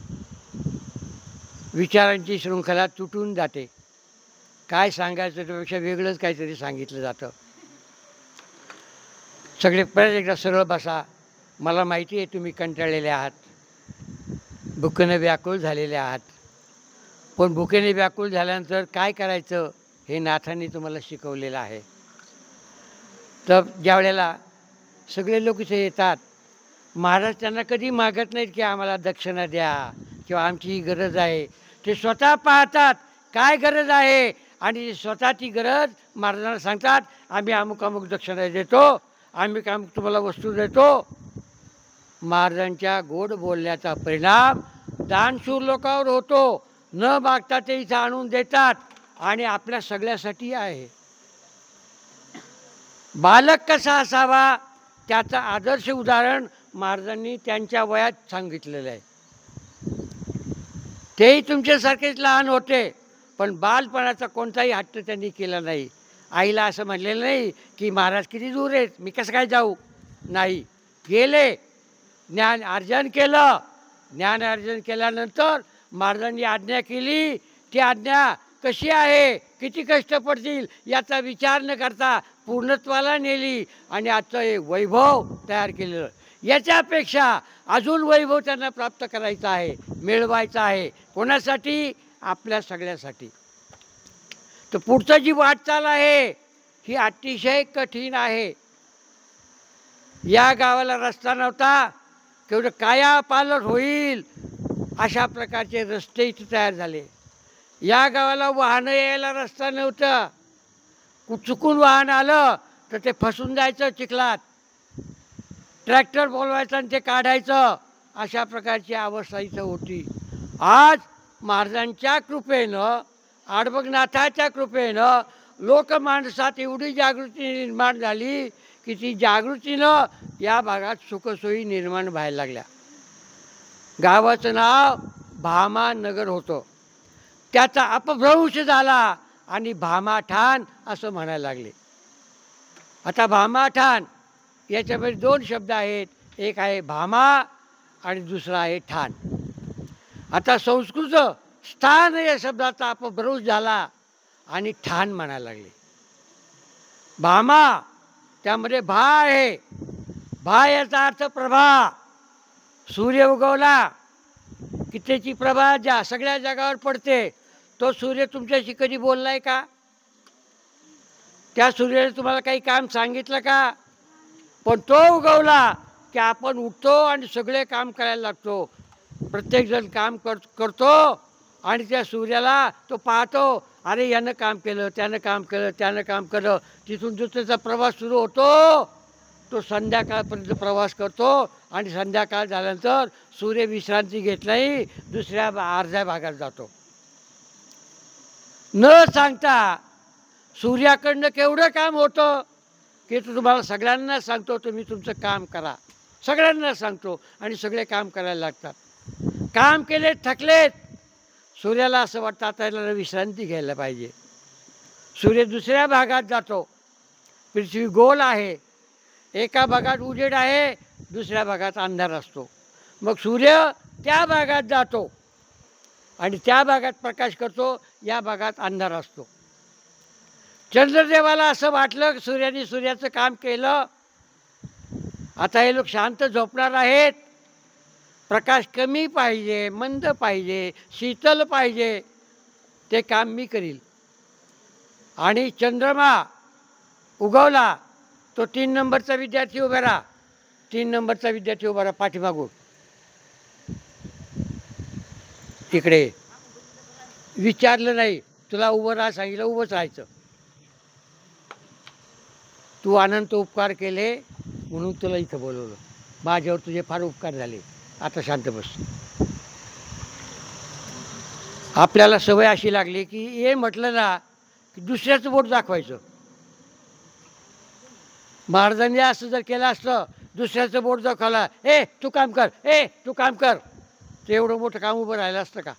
विचारांची शृंखला तुटून जाते. काय सांगायचं त्यापेक्षा वेगळंच काहीतरी सांगितलं जातं. सगळे परत एकदा सरळ बसा. मला माहिती आहे तुम्ही कंटाळलेले आहात, भुकेने व्याकुळ झालेले आहात. पण भुकेने व्याकुळ झाल्यानंतर काय करायचं हे नाथांनी तुम्हाला शिकवलेलं आहे. तर ज्या वेळेला सगळे लोक इथे येतात, महाराज त्यांना कधी मागत नाहीत की आम्हाला दक्षिणा द्या किंवा आमची ही गरज आहे. ते स्वतः पाहतात काय गरज आहे आणि स्वतः ती गरज महाराजांना सांगतात. आम्ही अमुक अमुक दक्षिणा देतो, आम्ही अमुक तुम्हाला वस्तू देतो. महाराजांच्या गोड बोलण्याचा परिणाम दानशूर लोकांवर होतो. न मागता ते इथं आणून देतात आणि आपल्या सगळ्यासाठी आहे. बालक कसा असावा त्याचं आदर्श उदाहरण महाराजांनी त्यांच्या वयात सांगितलेलं आहे. तेही तुमच्यासारखेच लहान होते, पण बालपणाचा कोणताही हट्ट त्यांनी केला नाही. आईला असं म्हणलेलं नाही की महाराज किती दूर आहेत, मी कसं काय जाऊ. नाही, गेले, ज्ञान अर्जन केलं. ज्ञान अर्जन केल्यानंतर महाराजांनी आज्ञा केली. ती आज्ञा कशी आहे, किती कष्ट पडतील याचा विचार न करता पूर्णत्वाला नेली आणि आजचं हे वैभव तयार केलेलं. याच्यापेक्षा अजून वैभव त्यांना प्राप्त करायचा आहे, मिळवायचा आहे. कोणासाठी? आपल्या सगळ्यासाठी. तर पुढचं जी वाटचाल आहे ही अतिशय कठीण आहे. या गावाला रस्ता नव्हता, केवढं कायापालट होईल अशा प्रकारचे रस्ते इथे तयार झाले. या गावाला वाहनं यायला रस्ता नव्हता. चुकून वाहन आलं तर ते फसून जायचं चिखलात, ट्रॅक्टर बोलवायचं आणि ते काढायचं, अशा प्रकारची अवस्था इथं होती. आज महाराजांच्या कृपेनं, आडबंगनाथाच्या कृपेनं लोकमानसात एवढी जागृती निर्माण झाली की ती जागृतीनं या भागात सुखसोयी निर्माण व्हायला लागल्या. गावाचं नाव भामानगर होतं. त्याचा अपभ्रंश झाला आणि भामाठाण असं म्हणायला लागले. आता भामाठाण याच्यामध्ये दोन शब्द आहेत, एक आहे भामा आणि दुसरा आहे ठाण. आता संस्कृत स्थान या शब्दाचा अपभ्रंश झाला आणि ठाण म्हणायला लागले. भामा त्यामध्ये भा आहे. भा याचा अर्थ प्रभा. सूर्य उगवला की त्याची प्रभा ज्या सगळ्या जगावर पडते. तो सूर्य तुमच्याशी कधी बोललाय का? त्या सूर्याने तुम्हाला काही काम सांगितलं का? पण तो उगवला की आपण उठतो आणि सगळे काम करायला लागतो. प्रत्येकजण काम करतो आणि त्या सूर्याला तो पाहतो, अरे यानं काम केलं, त्यानं काम केलं, त्यानं काम केलं. तिथून जो त्याचा प्रवास सुरू होतो तो संध्याकाळपर्यंत प्रवास करतो आणि संध्याकाळ झाल्यानंतर सूर्य विश्रांती घेत नाही, दुसऱ्या अर्ध्या भागात जातो. न सांगता सूर्याकडनं केवढं काम होतं की तो तुम्हाला सगळ्यांना सांगतो तुम्ही तुमचं काम करा. सगळ्यांना सांगतो आणि सगळे काम करायला लागतात. काम केले थकलेत, सूर्याला असं वाटतं आता याला विश्रांती घ्यायला पाहिजे. सूर्य दुसऱ्या भागात जातो. पृथ्वी गोल आहे. एका भागात उजेड आहे, दुसऱ्या भागात अंधार असतो. मग सूर्य त्या भागात जातो आणि त्या भागात प्रकाश करतो, या भागात अंधार असतो. चंद्रदेवाला असं वाटलं सूर्याने सूर्याचं काम केलं, आता हे लोक शांत झोपणार आहेत, प्रकाश कमी पाहिजे, मंद पाहिजे, शीतल पाहिजे, ते काम मी करील. आणि चंद्रमा उगवला, तो 3 नंबरचा विद्यार्थी उभा राहा. 3 नंबरचा विद्यार्थी उभा राहा पाठीमागून. तिकडे विचारलं नाही, तुला उभं राहा सांगितलं, उभंच राहायचं. तू अनंत उपकार केले म्हणून तुला इथं बोलवलं. माझ्यावर तुझे फार उपकार झाले, आता शांत बस. आपल्याला सवय अशी लागली की हे म्हटलं ना की दुसऱ्याचं बोट दाखवायचं. महाराजांनी असं जर केलं असतं, दुसऱ्याचं बोट दाखवला, ए तू काम कर, ए तू काम कर, ते एवढं मोठं काम उभं राहिलं असतं का?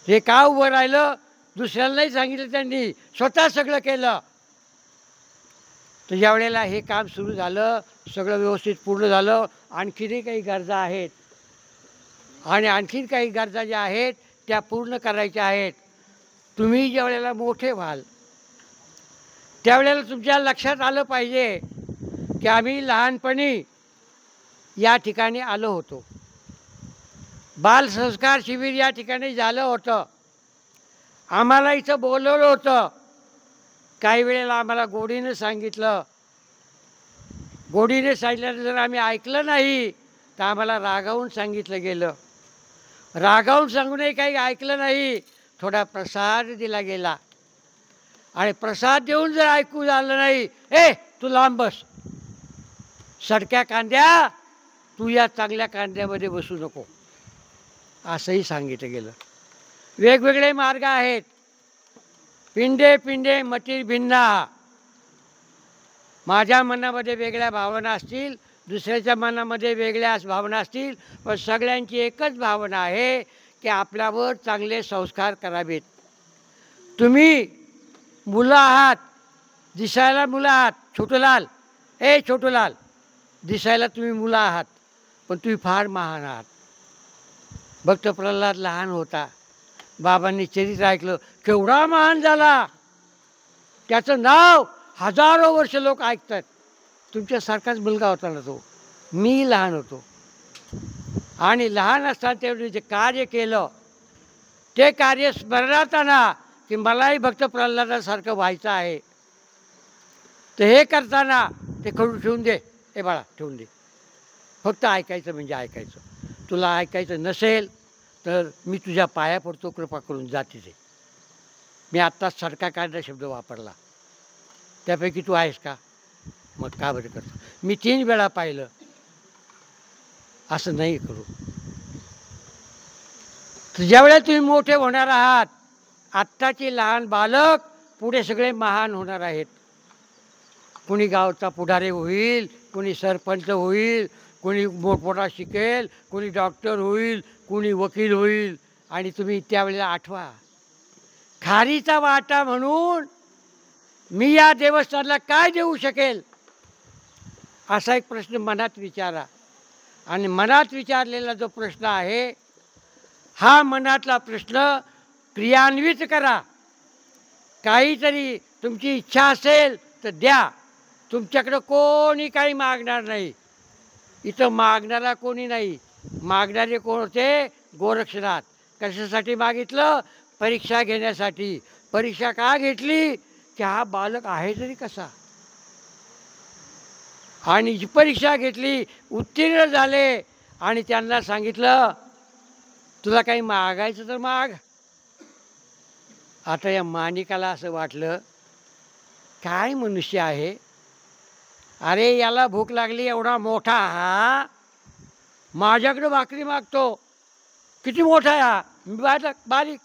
ते का उभं राहिलं? दुसऱ्याला नाही सांगितलं त्यांनी, स्वतः सगळं केलं. तर ज्या वेळेला हे काम सुरू झालं, सगळं व्यवस्थित पूर्ण झालं, आणखीनही काही गरजा आहेत आणि आणखीन काही गरजा ज्या आहेत त्या पूर्ण करायच्या आहेत. तुम्ही ज्या वेळेला मोठे व्हाल त्यावेळेला तुमच्या लक्षात आलं पाहिजे की आम्ही लहानपणी या ठिकाणी आलो होतो. बालसंस्कार शिबिर या ठिकाणी झालं होतं. आम्हाला इथं बोलवलं होतं. काही वेळेला आम्हाला गोडीनं सांगितलं. गोडीने सांगितल्यानं जर आम्ही ऐकलं नाही तर आम्हाला रागावून सांगितलं गेलं. रागावून सांगूनही काही ऐकलं नाही, थोडा प्रसाद दिला गेला. आणि प्रसाद देऊन जर ऐकू झालं नाही, ए तू लांब बस, सडक्या कांद्या तू या चांगल्या कांद्यामध्ये बसू नको, असंही सांगितलं गेलं. वेगवेगळे मार्ग आहेत. पिंडे पिंडे मती भिन्ना. माझ्या मनामध्ये वेगळ्या भावना असतील, दुसऱ्याच्या मनामध्ये वेगळ्या भावना असतील, पण सगळ्यांची एकच भावना आहे की आपल्यावर चांगले संस्कार करावेत. तुम्ही मुलं आहात, दिसायला मुलं आहात. छोटूलाल, ए छोटूलाल, दिसायला तुम्ही मुलं आहात पण तुम्ही फार महान आहात. भक्त प्रल्हाद लहान होता, बाबांनी चरित्र ऐकलं, केवढा महान झाला. त्याचं नाव हजारो वर्ष लोक ऐकतात. तुमच्यासारखाच मुलगा होता ना तो. मी लहान होतो आणि लहान असताना ते जे कार्य केलं ते कार्य स्मरणात आणा की मलाही भक्त प्रल्हादासारखं व्हायचं आहे. तर हे करताना ते खडू ठेवून दे, हे बाळा ठेवून दे, फक्त ऐकायचं म्हणजे ऐकायचं. तुला ऐकायचं नसेल तर मी तुझ्या पाया पडतो, कृपा करून जा तिथे. मी आत्ताच सडका काढला शब्द वापरला, त्यापैकी तू आहेस का? मग का बरं करतो? मी 3 वेळा पाहिलं. असं नाही करू. तर ज्यावेळेला तुम्ही मोठे होणार आहात, आत्ताचे लहान बालक पुढे सगळे महान होणार आहेत. कुणी गावचा पुढारी होईल, कुणी सरपंच होईल, कुणी मोठमोठा शिकेल, कुणी डॉक्टर होईल, कुणी वकील होईल. आणि तुम्ही त्यावेळेला आठवा, खारीचा वाटा म्हणून मी या देवस्थानाला काय देऊ शकेल, असा एक प्रश्न मनात विचारा. आणि मनात विचारलेला जो प्रश्न आहे, हा मनातला प्रश्न क्रियान्वित करा. काहीतरी तुमची इच्छा असेल तर द्या. तुमच्याकडं कोणी काही मागणार नाही. इथं मागणारा कोणी नाही. मागणारे कोण होते? गोरक्षनाथ. कशासाठी मागितलं? परीक्षा घेण्यासाठी. परीक्षा का घेतली? की हा बालक आहे तरी कसा. आणि जी परीक्षा घेतली, उत्तीर्ण झाले आणि त्यांना सांगितलं तुला काही मागायचं तर माग. आता या माणिकाला असं वाटलं, काय मनुष्य आहे, अरे याला भूक लागली, एवढा मोठा हा माझ्याकडे भाकरी मागतो. किती मोठा आहे हा, मी बारीक.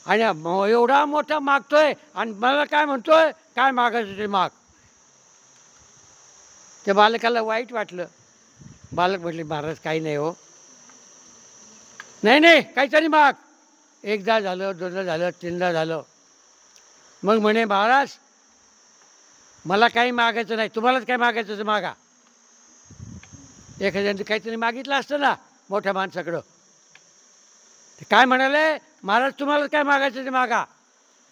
आणि एवढा मोठा मागतोय आणि मला काय म्हणतोय, काय मागायचं ते माग. त्या बालकाला वाईट वाटलं. बालक म्हटले, महाराज काही नाही हो. नाही नाही, काहीतरी माग. एकदा झालं, दोनदा झालं, तीनदा झालं. मग म्हणे, महाराज मला काही मागायचं नाही, तुम्हालाच काय मागायचं तर मागा. एखाद्याने काहीतरी मागितलं असतं ना मोठ्या माणसाकडं, ते काय म्हणाले, महाराज तुम्हाला काय मागायचं ते मागा.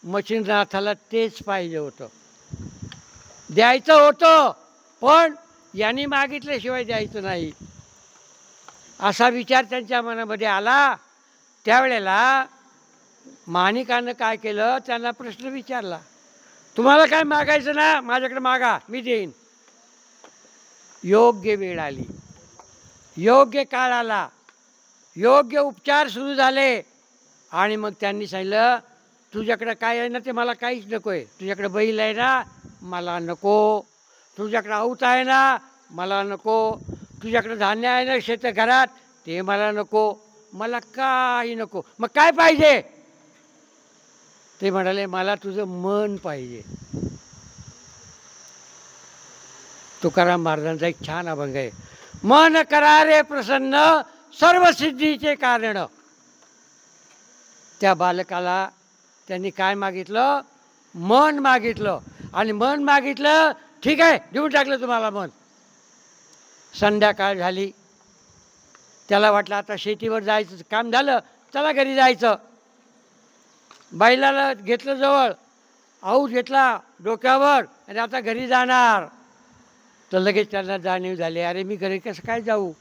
मच्छिंद्रनाथाला तेच पाहिजे होतं, द्यायचं होतं, पण यांनी मागितल्याशिवाय द्यायचं नाही, असा विचार त्यांच्या मनामध्ये आला. त्यावेळेला माणिकानं काय केलं, त्यांना प्रश्न विचारला, तुम्हाला काय मागायचं ना, माझ्याकडे मागा, मी देईन. योग्य वेळ आली, योग्य काळ आला, योग्य उपचार सुरू झाले. आणि मग त्यांनी सांगितलं, तुझ्याकडं काय आहे ना ते मला काहीच नको आहे. तुझ्याकडे बैल आहे ना, मला नको. तुझ्याकडे औत आहे ना, मला नको. तुझ्याकडे धान्य आहे ना शेत घरात, ते मला नको. मला काही नको. मग काय पाहिजे? ते म्हणाले, मला तुझं मन पाहिजे. तुकाराम महाराजांचा एक छान अभंग आहे, मन करारे प्रसन्न सर्व सिद्धीचे कारण. त्या बालकाला त्यांनी काय मागितलं? मन मागितलं. आणि मन मागितलं, ठीक आहे देऊन टाकलं तुम्हाला मन. संध्याकाळ झाली, त्याला वाटलं आता शेतीवर जायचं काम झालं, चला घरी जायचं. बैलाला घेतलं जवळ, औस घेतला डोक्यावर आणि आता घरी जाणार. तर लगेच त्यांना जाणीव झाली, अरे मी घरी कसं काय जाऊ,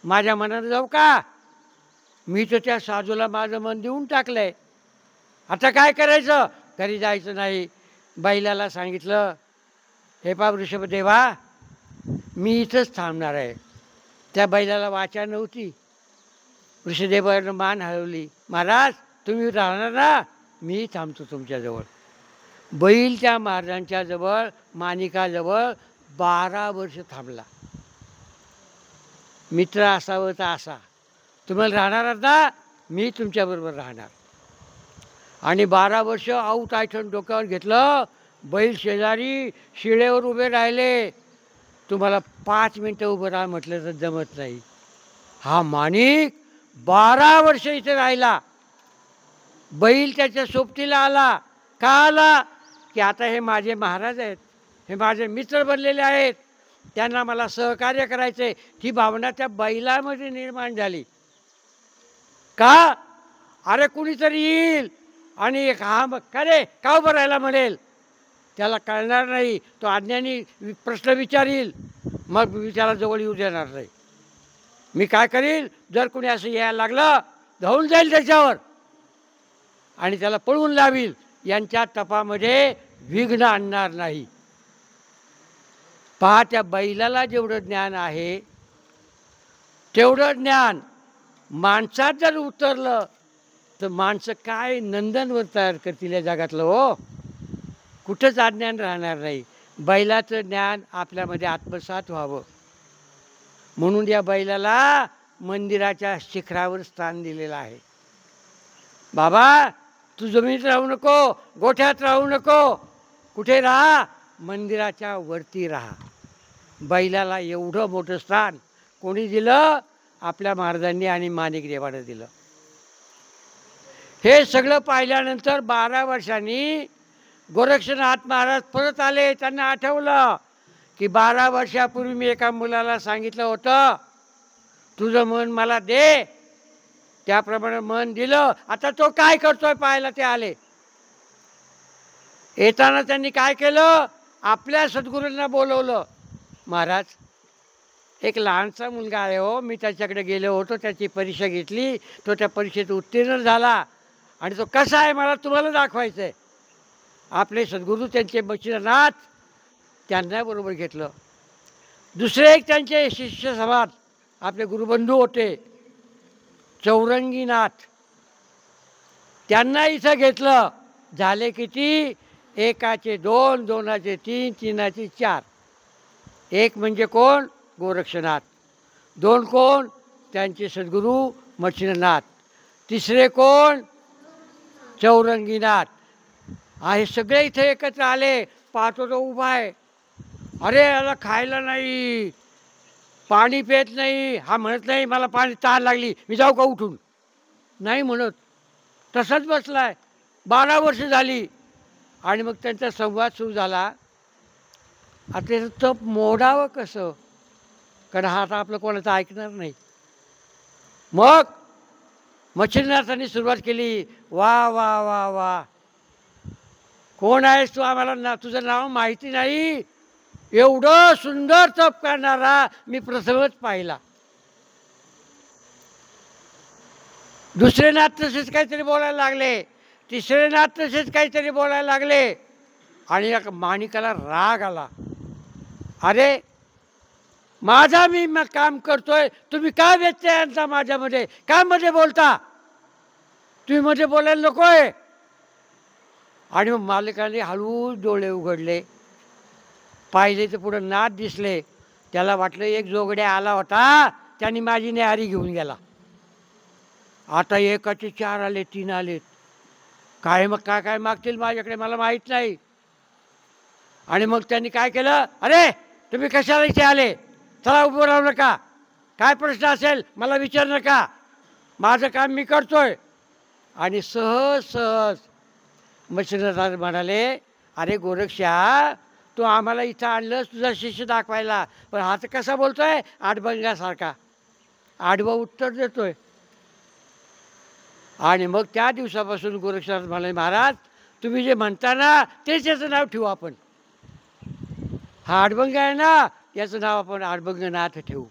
माझ्या मनानं जाऊ का? मी तर त्या साधूला माझं मन देऊन टाकलंय, आता काय करायचं? घरी जायचं नाही. बैलाला सांगितलं, हे पा वृषभदेवा, मी इथंच थांबणार आहे. त्या बैलाला वाचा नव्हती. वृषभदेवानं मान हलवली, महाराज तुम्ही राहणार ना, मी थांबतो तुमच्याजवळ. बैल त्या महाराजांच्या जवळ, माणिकाजवळ 12 वर्ष थांबला. मित्र असावं तर असा, तुम्हाला राहणार ना, मी तुमच्याबरोबर राहणार. आणि 12 वर्ष आऊत आयठण डोक्यावर घेतलं. बैल शेजारी शिळेवर उभे राहिले. तुम्हाला 5 मिनटं उभं राहा म्हटलं तर जमत नाही. हा माणिक 12 वर्ष इथे राहिला. बैल त्याच्या सोबतीला आला. का आला? की आता हे माझे महाराज आहेत, हे माझे मित्र बनलेले आहेत, त्यांना मला सहकार्य करायचे. ही भावना त्या बैलामध्ये निर्माण झाली. का? अरे कुणीतरी येईल आणि हा का रे का उभं राहायला म्हणेल, त्याला कळणार नाही, तो अज्ञानी प्रश्न विचारील, मग मी त्याला जवळ येऊ देणार नाही. मी काय करील, जर कोणी असं यायला लागलं धावून जाईल त्याच्यावर आणि त्याला पळवून लावील. यांच्या तपामध्ये विघ्न आणणार नाही. पहा, त्या बैलाला जेवढं ज्ञान आहे तेवढं ज्ञान माणसात जर उतरलं तर माणसं काय नंदनवर तयार करतील या जगातलं. हो, कुठंच अज्ञान राहणार नाही. बैलाचं ज्ञान आपल्यामध्ये आत्मसात व्हावं म्हणून या बैलाला मंदिराच्या शिखरावर स्थान दिलेलं आहे. बाबा तू जमिनीत राहू नको, गोठ्यात राहू नको, कुठे राहा? मंदिराच्या वरती राहा. बैलाला एवढं मोठं स्थान कोणी दिलं? आपल्या महाराजांनी आणि माणिकदेवानं दिलं. हे सगळं पाहिल्यानंतर 12 वर्षांनी गोरक्षनाथ महाराज परत आले. त्यांना आठवलं की 12 वर्षापूर्वी मी एका मुलाला सांगितलं होतं, तुझं मन मला दे. त्याप्रमाणे मन दिलं. आता तो काय करतोय पाहायला ते आले. येताना त्यांनी काय केलं? आपल्या सद्गुरूंना बोलवलं. महाराज, एक लहानसा मुलगा आहे हो, मी त्याच्याकडे गेलो होतो, त्याची परीक्षा घेतली, तो त्या परीक्षेत उत्तीर्ण झाला आणि तो कसा आहे मला तुम्हाला दाखवायचं आहे. आपले सद्गुरू त्यांचे बचिरनाथ त्यांना बरोबर घेतलं. दुसरे एक त्यांचे शिष्य समान आपले गुरुबंधू होते चौरंगीनाथ, त्यांना इथं घेतलं. झाले किती? एकाचे 2, 2चे 3, 3चे 4. एक म्हणजे कोण? गोरक्षनाथ. 2 कोण? त्यांचे सद्गुरू मच्छिंद्रनाथ. तिसरे कोण? चौरंगीनाथ. हे सगळे इथे एकत्र आले. पाहतो तो उभा आहे. अरे याला खायला नाही, पाणी पेत नाही. हा म्हणत नाही मला पाणी तहान लागली, मी जाऊ का उठून? नाही म्हणत, तसाच बसलाय. 12 वर्ष झाली. आणि मग त्यांचा संवाद सुरू झाला. आता त्याचं तप मोडावं कसं? कारण हा आता आपलं कोणाचं ऐकणार नाही. मग मच्छिंद्रनाथांनी सुरुवात केली. वा वा वा वा, कोण आहेस तू? आम्हाला तुझं नाव माहिती नाही. एवढं सुंदर तप करणारा मी प्रथमच पाहिला. दुसरे नाथ तसेच काहीतरी बोलायला लागले. तिसरे नाथ तसेच काहीतरी बोलायला लागले. आणि या माणिकाला राग आला. अरे माझा मी काम करतोय, तुम्ही काय व्यत्यय आणता माझ्यामध्ये? काय मध्ये बोलता? तुम्ही मध्ये बोलायला नकोय. आणि मग मालकाने हळूच डोळे उघडले. पाहिले तर पुढं नाथ दिसले. त्याला वाटलं एक जोगड्या आला होता, त्यांनी माझी न्याहारी घेऊन गेला. आता एकाचे 4 आले, 3 आलेत. काय मग काय काय मागतील माझ्याकडे मला माहीत नाही. आणि मग त्यांनी काय केलं? अरे तुम्ही कशाला इथे आले? चला उभं राहू नका. काय प्रश्न असेल मला विचार नका, माझं काम मी करतोय. आणि सहज सहज मच्छिंद्रनाथ म्हणाले, अरे गोरक्षा, तू आम्हाला इथं आणलंस तुझा शिष्य दाखवायला, पण हा तर कसा बोलतोय? आडबंगासारखा आडवं उत्तर देतोय. आणि मग त्या दिवसापासून गोरक्षनाथ म्हणाले, महाराज तुम्ही जे म्हणता ना तेच याचं नाव ठेवू आपण. हा आडबंग आहे ना, याचं नाव आपण आडबंगनाथ ठेवू.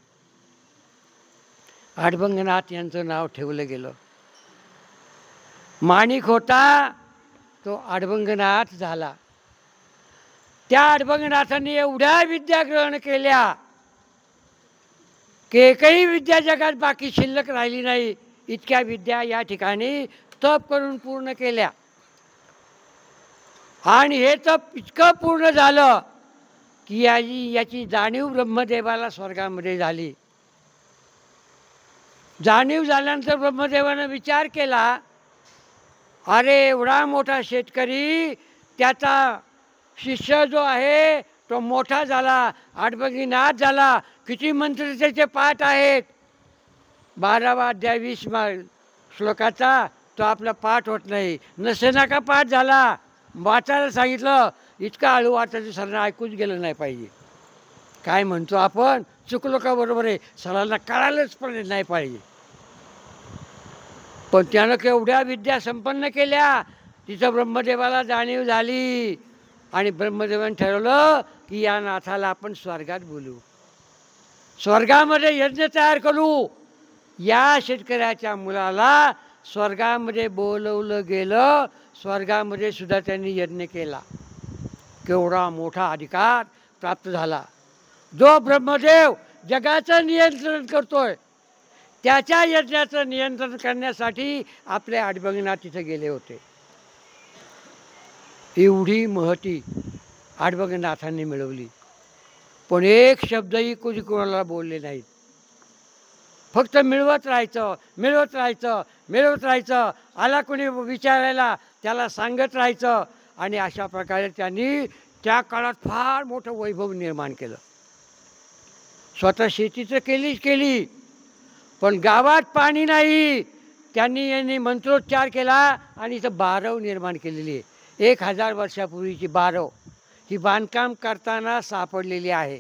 आडबंगनाथ यांचं नाव ठेवलं गेलं. माणिक होता तो आडबंगनाथ झाला. त्या आडबंगनाथांनी एवढ्या विद्या ग्रहण केल्या की एकही विद्या जगात बाकी शिल्लक राहिली नाही. इतक्या विद्या या ठिकाणी तप करून पूर्ण केल्या. आणि हे तप इतकं पूर्ण झालं की याची जाणीव ब्रह्मदेवाला स्वर्गामध्ये झाली. जाणीव झाल्यानंतर ब्रह्मदेवानं विचार केला, अरे एवढा मोठा शेतकरी, त्याचा शिष्य जो आहे तो मोठा झाला, आडबंगीनाथ झाला, किती मंत्र त्याचे पाठ आहेत. 12वा अध्याय 20 श्लोकाचा तो आपला पाठ होत नाही. नसेना का पाठ झाला? वाचायला सांगितलं, इतका हळू वाचायचं सरांना ऐकूच गेलं नाही पाहिजे. काय म्हणतो आपण? चुकलो का? बरोबर आहे, सरांना कळायलाच पण नाही पाहिजे. पण त्यानं केवढ्या विद्या संपन्न केल्या. तिथं ब्रह्मदेवाला जाणीव झाली आणि ब्रह्मदेवाने ठरवलं की या नाथाला आपण स्वर्गात बोलू, स्वर्गामध्ये यज्ञ तयार करू. या शेतकऱ्याच्या मुलाला स्वर्गामध्ये बोलवलं गेलं. स्वर्गामध्ये सुद्धा त्यांनी यज्ञ केला. केवढा मोठा अधिकार प्राप्त झाला. जो ब्रह्मदेव जगाचं नियंत्रण करतोय, त्याच्या यज्ञाचं नियंत्रण करण्यासाठी आपले आडबंगनाथ तिथे गेले होते. एवढी महती आडबंगनाथांनी मिळवली. पण एक शब्दही कोणाला बोलले नाहीत. फक्त मिळवत राहायचं, मिळवत राहायचं, मिळवत राहायचं. आला कोणी विचारायला, त्याला सांगत राहायचं. आणि अशा प्रकारे त्यांनी त्या काळात फार मोठं वैभव निर्माण केलं. स्वतः शेती तर केली, पण गावात पाणी नाही. यांनी मंत्रोच्चार केला आणि इथं बारव निर्माण केलेली आहे. 1000 वर्षापूर्वीची बारव ही बांधकाम करताना सापडलेली आहे.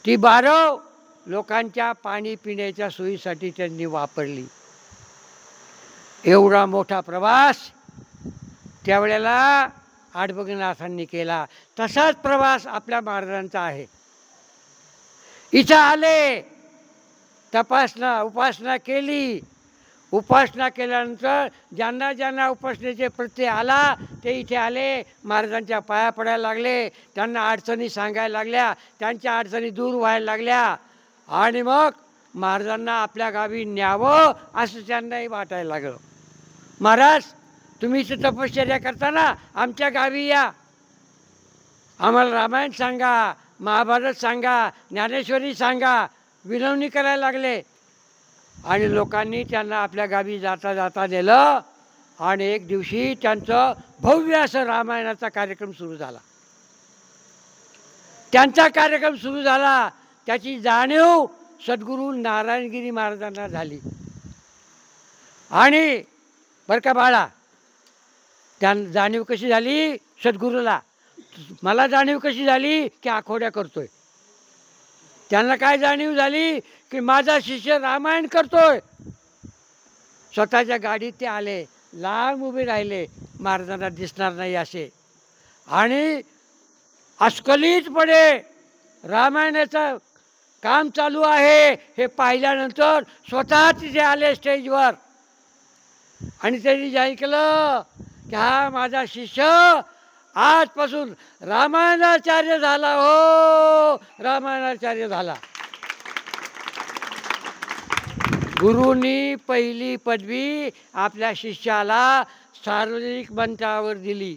ती बारव लोकांच्या पाणी पिण्याच्या सोयीसाठी त्यांनी वापरली. एवढा मोठा प्रवास त्यावेळेला आडबगनाथांनी केला. तसाच प्रवास आपल्या महाराजांचा आहे. इथं आले, उपासना केली. उपासना केल्यानंतर ज्यांना ज्यांना उपासनेचे प्रत्यय आला ते इथे आले, महाराजांच्या पाया पडायला लागले. त्यांना अडचणी सांगायला लागल्या, त्यांच्या अडचणी दूर व्हायला लागल्या. आणि मग महाराजांना आपल्या गावी न्यावं असं त्यांनाही वाटायला लागलं. महाराज, तुम्ही इथं तपश्चर्या करताना आमच्या गावी या, आम्हाला रामायण सांगा, महाभारत सांगा, ज्ञानेश्वरी सांगा, विनवणी करायला लागले. आणि लोकांनी त्यांना आपल्या गावी जाता जाता नेलं. आणि एक दिवशी त्यांचं भव्य असं रामायणाचा कार्यक्रम सुरू झाला. त्यांचा कार्यक्रम सुरू झाला, त्याची जाणीव सद्गुरू नारायणगिरी महाराजांना झाली. आणि बरं का बाळा, जाणीव कशी झाली सद्गुरूला? मला जाणीव कशी झाली की आखोड्या करतोय. त्यांना काय जाणीव झाली की माझा शिष्य रामायण करतोय. स्वतःच्या गाडीत ते आले, लांब उभे राहिले, महाराजांना दिसणार नाही असे. आणि अस्खलितपणे रामायणाचं काम चालू आहे हे पाहिल्यानंतर स्वतः तिथे आले स्टेजवर. आणि त्यांनी जाहीर केलं की हा माझा शिष्य आजपासून रामायणाचार्य झाला, हो रामायणाचार्य झाला. गुरुनी पहिली पदवी आपल्या शिष्याला सार्वजनिक मंचावर दिली,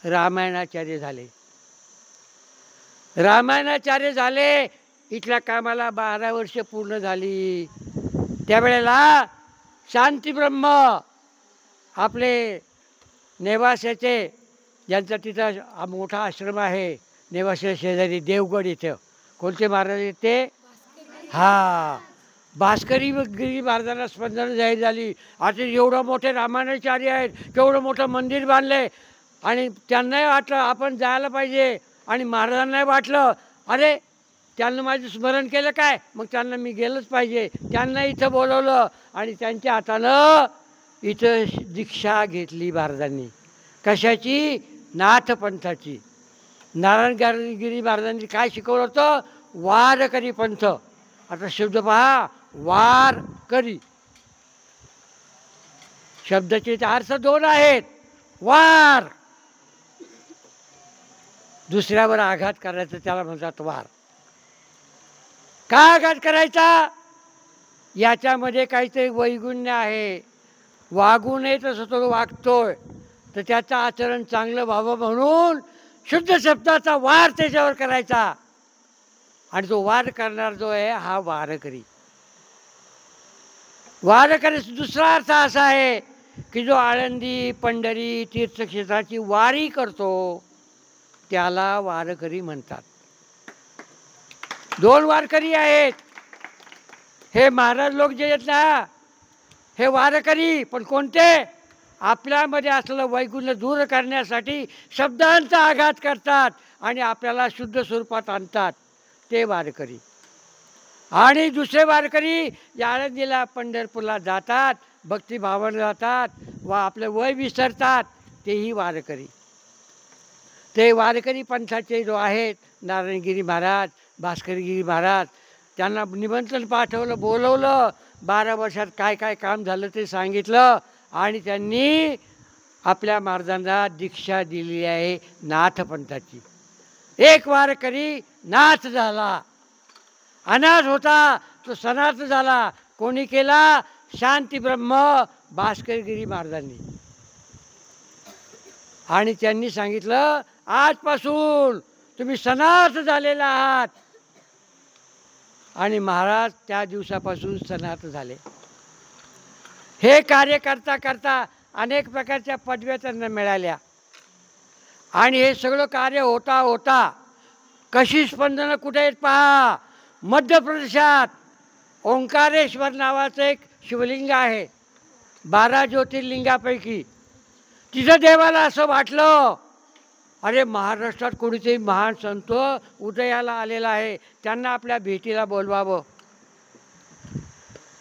रामायणाचार्य झाले. रामायणाचार्य झाले. इथल्या कामाला 12 वर्ष पूर्ण झाली. त्यावेळेला शांतीब्रह्म आपले नेवास्याचे, ज्यांचा तिथं मोठा आश्रम आहे नेवास्या शेजारी देवगड इथं, कोणते महाराज येते? हा, भास्करी गिरी महाराजांना स्पंदन जाहीर झाली. आता एवढं मोठे रामायणाचार्य आहेत, केवढं मोठं मंदिर बांधले. आणि त्यांनाही वाटलं आपण जायला पाहिजे. आणि महाराजांनाही वाटलं अरे त्यांना माझं स्मरण केलं काय, मग त्यांना मी गेलंच पाहिजे. त्यांना इथं बोलवलं आणि त्यांच्या हातानं इथं दीक्षा घेतली महाराजांनी. कशाची? नाथपंथाची. नारायणगिरी महाराजांनी काय शिकवलं होतं? वारकरी पंथ. आता शब्द पहा, वारकरी शब्दाचे अर्थ 2 आहेत. वार, दुसऱ्यावर आघात करायचा, त्याला म्हणतात वार. का आघात करायचा? याच्यामध्ये काहीतरी वैगुण्य आहे. वागू नये तसं तो वागतोय, तर त्याचं आचरण चांगलं व्हावं म्हणून शुद्ध शब्दाचा वार त्याच्यावर करायचा. आणि तो वार करणार जो आहे हा वारकरी. वारकरी दुसरा अर्थ असा आहे की जो आळंदी पंढरी तीर्थक्षेत्राची वारी करतो त्याला वारकरी म्हणतात. 2 वारकरी आहेत. हे महाराज लोक जे आहेत ना हे वारकरी, पण कोणते? आपल्यामध्ये असलेलं वैगुण्य दूर करण्यासाठी शब्दांचा आघात करतात आणि आपल्याला शुद्ध स्वरूपात आणतात, ते वारकरी. आणि दुसरे वारकरी आळंदीला पंढरपूरला जातात, भक्तिभावाने जातात व आपलं वय विसरतात, तेही वारकरी. ते वारकरी पंथाचे जो आहेत नारायणगिरी महाराज, भास्करगिरी महाराज, त्यांना निमंत्रण पाठवलं, बोलवलं. 12 वर्षात काय काय काम झालं ते सांगितलं. आणि त्यांनी आपल्या महाराजांना दीक्षा दिली आहे नाथपंथाची. एक वारकरी नाथ झाला. अनाथ होता तो सनाथ झाला. कोणी केला? शांतीब्रह्म भास्करगिरी महाराजांनी. आणि त्यांनी सांगितलं आजपासून तुम्ही सनाथ झालेला आहात. आणि महाराज त्या दिवसापासून सनाथ झाले. हे कार्य करता करता अनेक प्रकारच्या पदव्या त्यांना मिळाल्या. आणि हे सगळं कार्य होता होता कशी स्पंदनं कुठे आहेत पहा. मध्य प्रदेशात ओंकारेश्वर नावाचं एक शिवलिंग आहे, 12 ज्योतिर्लिंगापैकी. तिथं देवाला असं वाटलं, अरे महाराष्ट्रात कोणीतरी महान संत उदयाला आलेला आहे, त्यांना आपल्या भेटीला बोलवावं.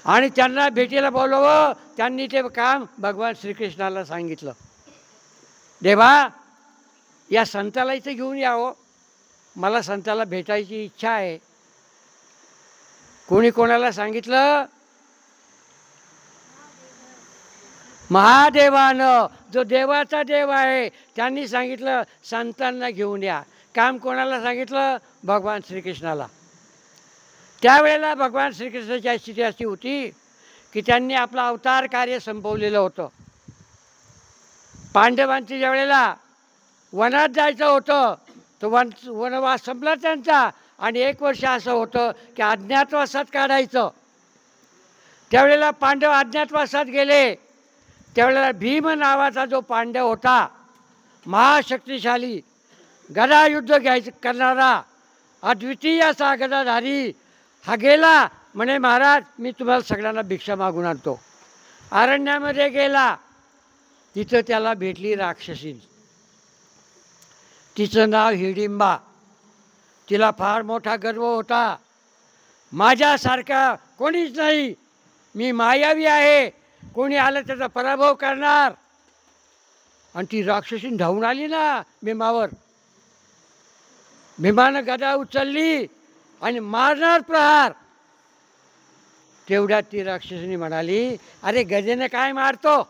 आणि त्यांना भेटीला बोलवावं. त्यांनी ते काम भगवान श्रीकृष्णाला सांगितलं. देवा, या संताला इथे घेऊन यावं, मला संताला भेटायची इच्छा आहे. कोणी कोणाला सांगितलं? महादेवानं, जो देवाचा देव आहे, त्यांनी सांगितलं संतांना घेऊन या. काम कोणाला सांगितलं? भगवान श्रीकृष्णाला. त्यावेळेला भगवान श्रीकृष्णाची स्थिती अशी होती की त्यांनी आपलं अवतार कार्य संपवलेलं होतं. पांडवांची ज्या वेळेला वनात जायचं होतं, तो वनवास संपला त्यांचा, आणि 1 वर्ष असं होतं की अज्ञातवासात काढायचं. त्यावेळेला पांडव अज्ञातवासात गेले. त्यावेळेला भीम नावाचा जो पांडव होता, महाशक्तिशाली गदा युद्ध करणारा अद्वितीय असा गदाधारी, हा गेला म्हणे, महाराज मी तुम्हाला सगळ्यांना भिक्षा मागून आणतो. अरण्यामध्ये गेला. तिथं त्याला भेटली राक्षसी. तिचं नाव हिडिंबा. तिला फार मोठा गर्व होता, माझ्यासारखा कोणीच नाही, मी मायावी आहे, कोणी आलं त्याचा पराभव करणार. आणि ती राक्षसी धावून आली ना भीमावर. भीमानं गदा उचलली आणि मारणार प्रहार. तेवढ्यात ती राक्षसीने म्हणाली, अरे गजेने काय मारतो,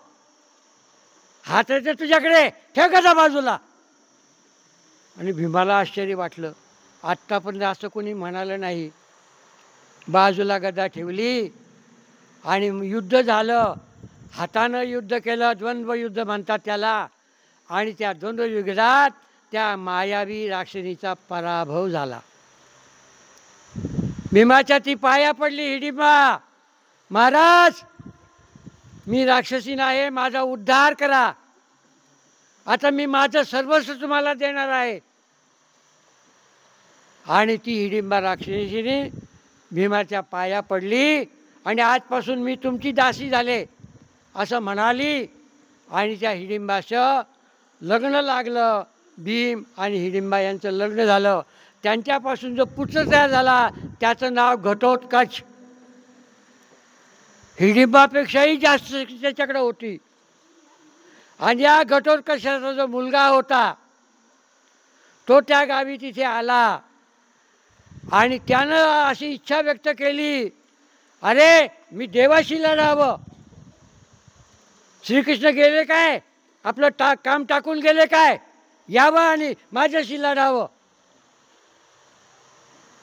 हात येते तुझ्याकडे, ठेव गदा बाजूला. आणि भीमाला आश्चर्य वाटलं, आत्तापर्यंत असं कोणी म्हणालं नाही. बाजूला गदा ठेवली आणि युद्ध झालं. हातानं युद्ध केलं, द्वंद्व युद्ध म्हणतात त्याला. आणि त्या द्वंद्व युद्धात त्या मायावी राक्षसीचा पराभव झाला. भीमाच्या ती पाया पडली हिडिंबा, महाराज मी राक्षसी नाही, माझा उद्धार करा, आता मी माझं सर्वस्व तुम्हाला देणार आहे. आणि ती हिडिंबा राक्षसीने भीमाच्या पाया पडली आणि आजपासून मी तुमची दासी झाले असं म्हणाली. आणि त्या हिडिंबाचं लग्न लागलं. भीम आणि हिडिंबा यांचं लग्न झालं. त्यांच्यापासून जो पुत्र तयार झाला त्याचं नाव घटोत्कच. हिडिंबापेक्षाही जास्त त्याच्याकडे होती. आणि या घटोत्कचाचा जो मुलगा होता तो त्या गावी तिथे आला आणि त्यानं अशी इच्छा व्यक्त केली, अरे मी देवाशी लढावं. श्रीकृष्ण गेले काय, आपलं काम टाकून गेले काय, यावं आणि माझ्याशी लढावं.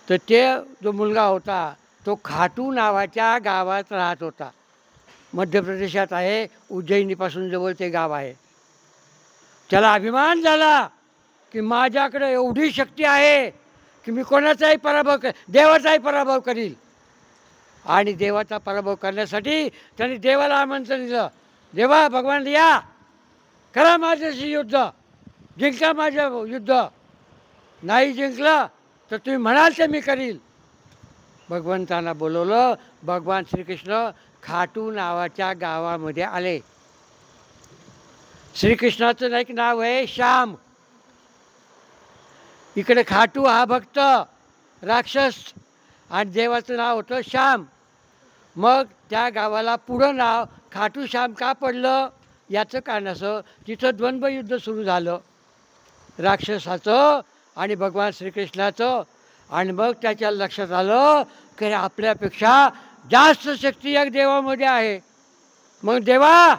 तर ते जो मुलगा होता तो खाटू नावाच्या गावात राहत होता. मध्य प्रदेशात आहे, उज्जैनीपासून जवळ ते गाव आहे. त्याला अभिमान झाला की माझ्याकडे एवढी शक्ती आहे की मी कोणाचाही पराभव देवाचाही पराभव करील. आणि देवाचा पराभव करण्यासाठी त्यांनी देवाला आमंत्रण दिलं, देवा भगवान या, करा माझ्याशी युद्ध, जिंका माझं युद्ध, नाही जिंकलं तर तुम्ही म्हणाल ते मी करील. भगवंतांना बोलवलं. भगवान श्रीकृष्ण खाटू नावाच्या गावामध्ये आले. श्रीकृष्णाचं एक नाव आहे श्याम. इकडे खाटू हा भक्त राक्षस आणि देवाचं नाव होतं श्याम. मग त्या गावाला पुढं नाव खाटू श्याम का पडलं याचं कारण असं, तिथं द्वंद्वयुद्ध सुरू झालं राक्षसाचं आणि भगवान श्रीकृष्णाचं. आणि मग त्याच्या लक्षात आलं की आपल्यापेक्षा जास्त शक्ती या देवामध्ये आहे. मग देवा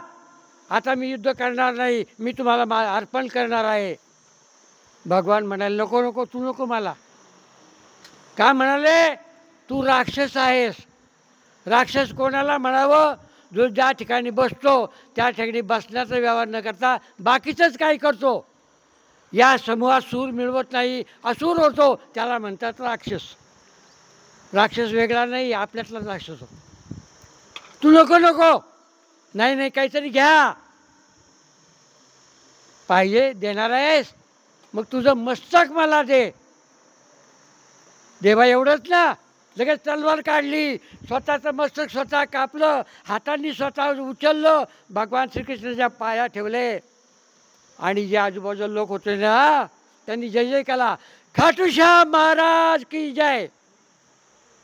आता मी युद्ध करणार नाही, मी तुम्हाला अर्पण करणार आहे. भगवान म्हणाले नको नको, तू नको मला. का म्हणाले, तू राक्षस आहेस. राक्षस कोणाला म्हणावं, जो ज्या ठिकाणी बसतो त्या ठिकाणी बसण्याचा व्यवहार न करता बाकीचंच काही करतो, या समूहात सूर मिळवत नाही, असुर होतो, त्याला म्हणतात राक्षस. राक्षस वेगळा नाही, आपल्यातला राक्षस होतो. तू नको नको, नाही नाही काहीतरी घ्या. पाहिजे देणार आहेस, मग तुझं मस्तक मला दे. देवा एवढंच ना, लगेच तलवार काढली, स्वतःचं मस्तक स्वतः कापलं, हातांनी स्वतः उचललं, भगवान श्रीकृष्णाच्या पाया ठेवले. आणि जे आजूबाजूला लोक होते ना, त्यांनी जय जय केला. खाटूश्याम महाराज की जय.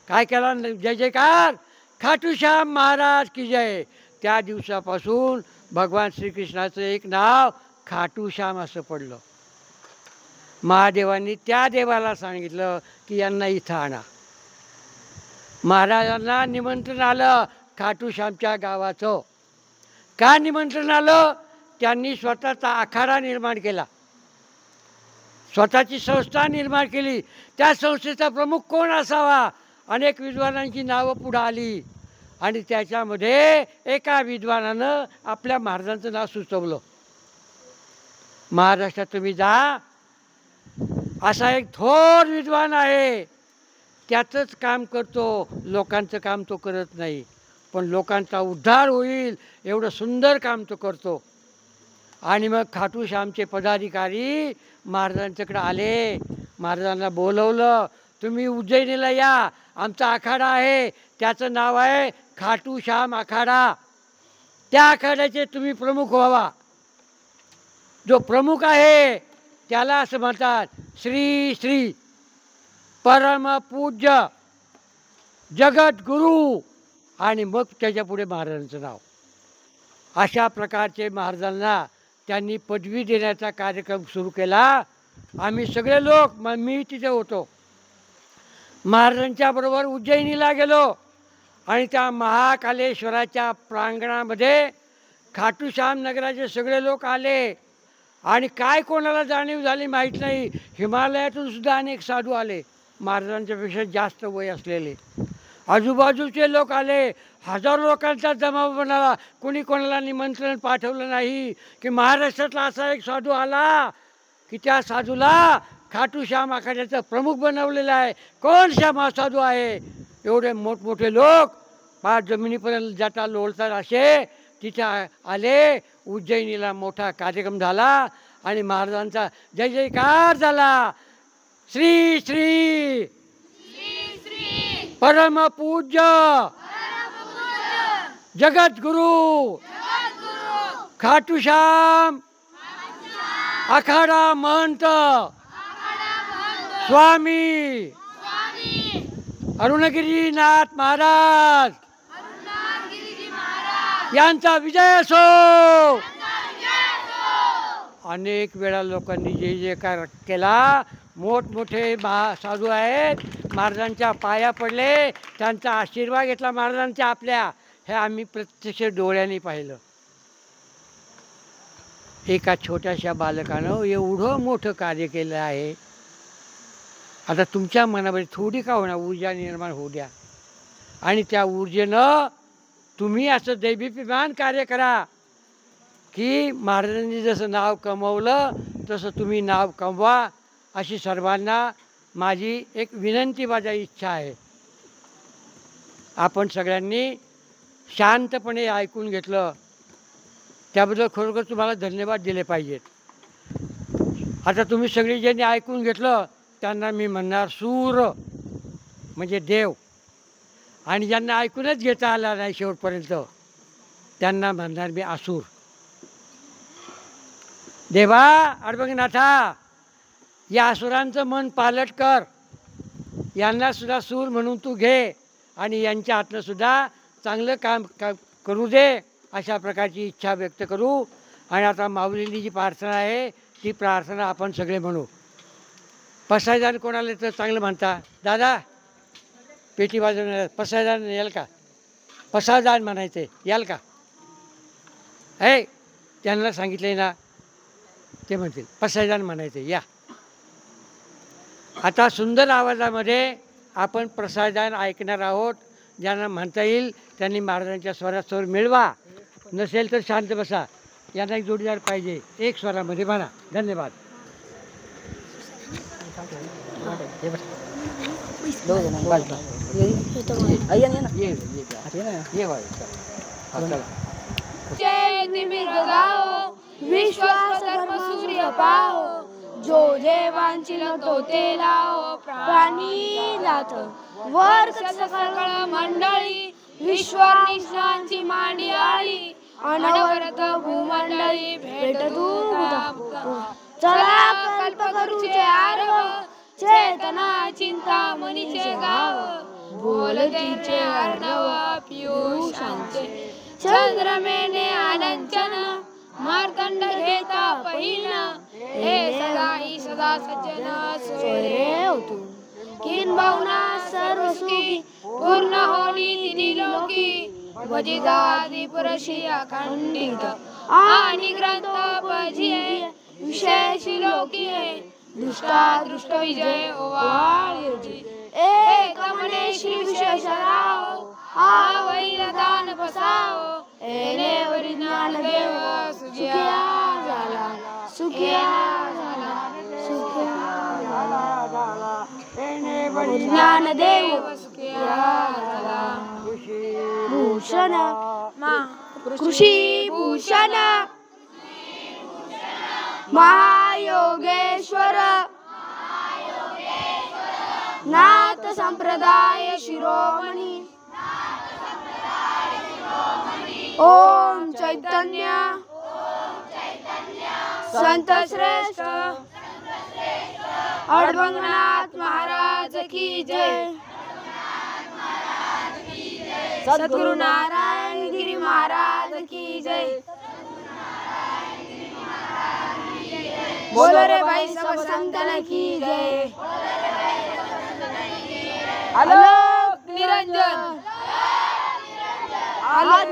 काय केला जय जयकार? खाटूश्याम महाराज की जय. त्या दिवसापासून भगवान श्रीकृष्णाचं एक नाव खाटूश्याम असं पडलं. महादेवांनी त्या देवाला सांगितलं की यांना इथं आणा. महाराजांना निमंत्रण आलं खाटूश्यामच्या गावाचं. का निमंत्रण आलं? त्यांनी स्वतःचा आखाडा निर्माण केला, स्वतःची संस्था निर्माण केली. त्या संस्थेचा प्रमुख कोण असावा? अनेक विद्वानांची नावं पुढं आली आणि त्याच्यामध्ये एका विद्वानानं आपल्या महाराजांचं नाव सुचवलं. महाराष्ट्रात तुम्ही जा, असा एक थोर विद्वान आहे, त्याचंच काम करतो, लोकांचं काम तो करत नाही, पण लोकांचा उद्धार होईल एवढं सुंदर काम तो करतो. आणि मग खाटूश्यामचे पदाधिकारी महाराजांच्याकडे आले, महाराजांना बोलवलं, तुम्ही उज्जैनीला या, आमचा आखाडा आहे, त्याचं नाव आहे खाटूश्याम आखाडा, त्या आखाड्याचे तुम्ही प्रमुख व्हावा. जो प्रमुख आहे त्याला असं म्हणतात श्री श्री परमपूज्य जगद्गुरू, आणि मग त्याच्या पुढे महाराजांचं नाव. अशा प्रकारचे महाराजांना त्यांनी पदवी देण्याचा कार्यक्रम सुरू केला. आम्ही सगळे लोक, मी तिथे होतो, महाराजांच्या बरोबर उज्जैनीला गेलो आणि त्या महाकालेश्वराच्या प्रांगणामध्ये खाटूश्याम नगराचे सगळे लोक आले. आणि काय कोणाला जाणीव झाली माहीत नाही, हिमालयातून सुद्धा अनेक साधू आले, महाराजांच्यापेक्षा जास्त वय असलेले. आजूबाजूचे लोक आले, हजारो लोकांचा जमाव बनला. कोणी कोणाला निमंत्रण पाठवलं नाही की महाराष्ट्रातला असा एक साधू आला की त्या साधूला खाटूश्याम आखाड्याचा प्रमुख बनवलेला आहे. कोण श्याम हा साधू आहे? एवढे मोठमोठे लोक पार जमिनीपर्यंत जाता लोळतात असे तिथे आले. उज्जैनीला मोठा कार्यक्रम झाला आणि महाराजांचा जय जयकार झाला. श्री श्री परमपूज्य जगद्गुरु खाटूश्याम आखाडा महंत स्वामी अरुणगिरीनाथ महाराज यांचा विजय असो. अनेक वेळा लोकांनी जय जयकार केला. मोठमोठे साधू आहेत, महाराजांच्या पाया पडले, त्यांचा आशीर्वाद घेतला महाराजांच्या आपल्या. हे आम्ही प्रत्यक्ष डोळ्यांनी पाहिलं. एका छोट्याशा बालकानं एवढं मोठं कार्य केलं आहे. आता तुमच्या मनामध्ये थोडी का होणार ऊर्जा निर्माण होऊ द्या, आणि त्या ऊर्जेनं तुम्ही असं दैवीप्यमान कार्य करा की महाराजांनी जसं नाव कमवलं तसं तुम्ही नाव कमवा, अशी सर्वांना माझी एक विनंती, माझी इच्छा आहे. आपण सगळ्यांनी शांतपणे ऐकून घेतलं, त्याबद्दल खरोखर तुम्हाला धन्यवाद दिले पाहिजेत. आता तुम्ही सगळी ज्यांनी ऐकून घेतलं त्यांना मी म्हणणार सूर म्हणजे देव, आणि ज्यांना ऐकूनच घेता आला नाही शेवटपर्यंत त्यांना म्हणणार मी असुर. देवा अडबंगनाथा, या असुरांचं मन पालट कर, यांना सुद्धा सूर म्हणून तू घे आणि यांच्या हातनं सुद्धा चांगलं काम करू दे, अशा प्रकारची इच्छा व्यक्त करू. आणि आता माऊलींनी जी प्रार्थना आहे ती प्रार्थना आपण सगळे म्हणू. पसायदान कोणाला तर चांगलं म्हणता दादा, पेटी वाजवणार पसायदान याल का? पसायदान म्हणायचे याल का? आहे त्यांना सांगितले ना, ते म्हणतील पसायदान म्हणायचे या. आता सुंदर आवाजामध्ये आपण प्रसायदान ऐकणार आहोत. ज्यांना म्हणता येईल त्यांनी महाराजांच्या स्वरात स्वर मिळवा, नसेल तर शांत बसा. यांना एक जोडीदार पाहिजे, एक स्वरामध्ये म्हणा. धन्यवाद. जय निमिर्ग गाओ विश्वास धर्म सूर्य पाहो, जो जे वांछिल तो ते लावो, प्राणी जात वर सकळ मंडळी, ईश्वर निष्ठांची मांडी आली, अनवरत भूमंडळी भेट दूत. चला कल्प करूचे आरव, चेतना चिंता मनीचे गाव, बोलतीचे अर्णव पियुषांचे, चंद्रमेने आनंचन, मार्तंड घेता पहिन, हे सदाई सदा सज्जन सोयरे होतून. किंबहुना सर्व सुखी पूर्ण होनी तिन्ही लोकी, भजितादी पुरशी अखंडित, आणि ग्रंथ भजिये विशेषी लोकी, दृष्टा दृष्ट विजय ओवाळी. एक म्हणे श्री विशेषराव, हा वैर दान बसावो, एने वरी ज्ञान देव सुखिया झाला, सुखिया झाला, सुखिया झाला, एने वरी ज्ञान देव सुखिया झाला. भूषण कृषी भूषण महायोगेश्वर, नाथ संप्रदाय शिरोमणी, ओम चैतन्य संत श्रेष्ठ, अडभंगनाथ महाराज की जय. सद्गुरु नारायण गिरी महाराज की जय. बोलो रे भाई सब संतन की जय. आलोक निरंजन, आलोक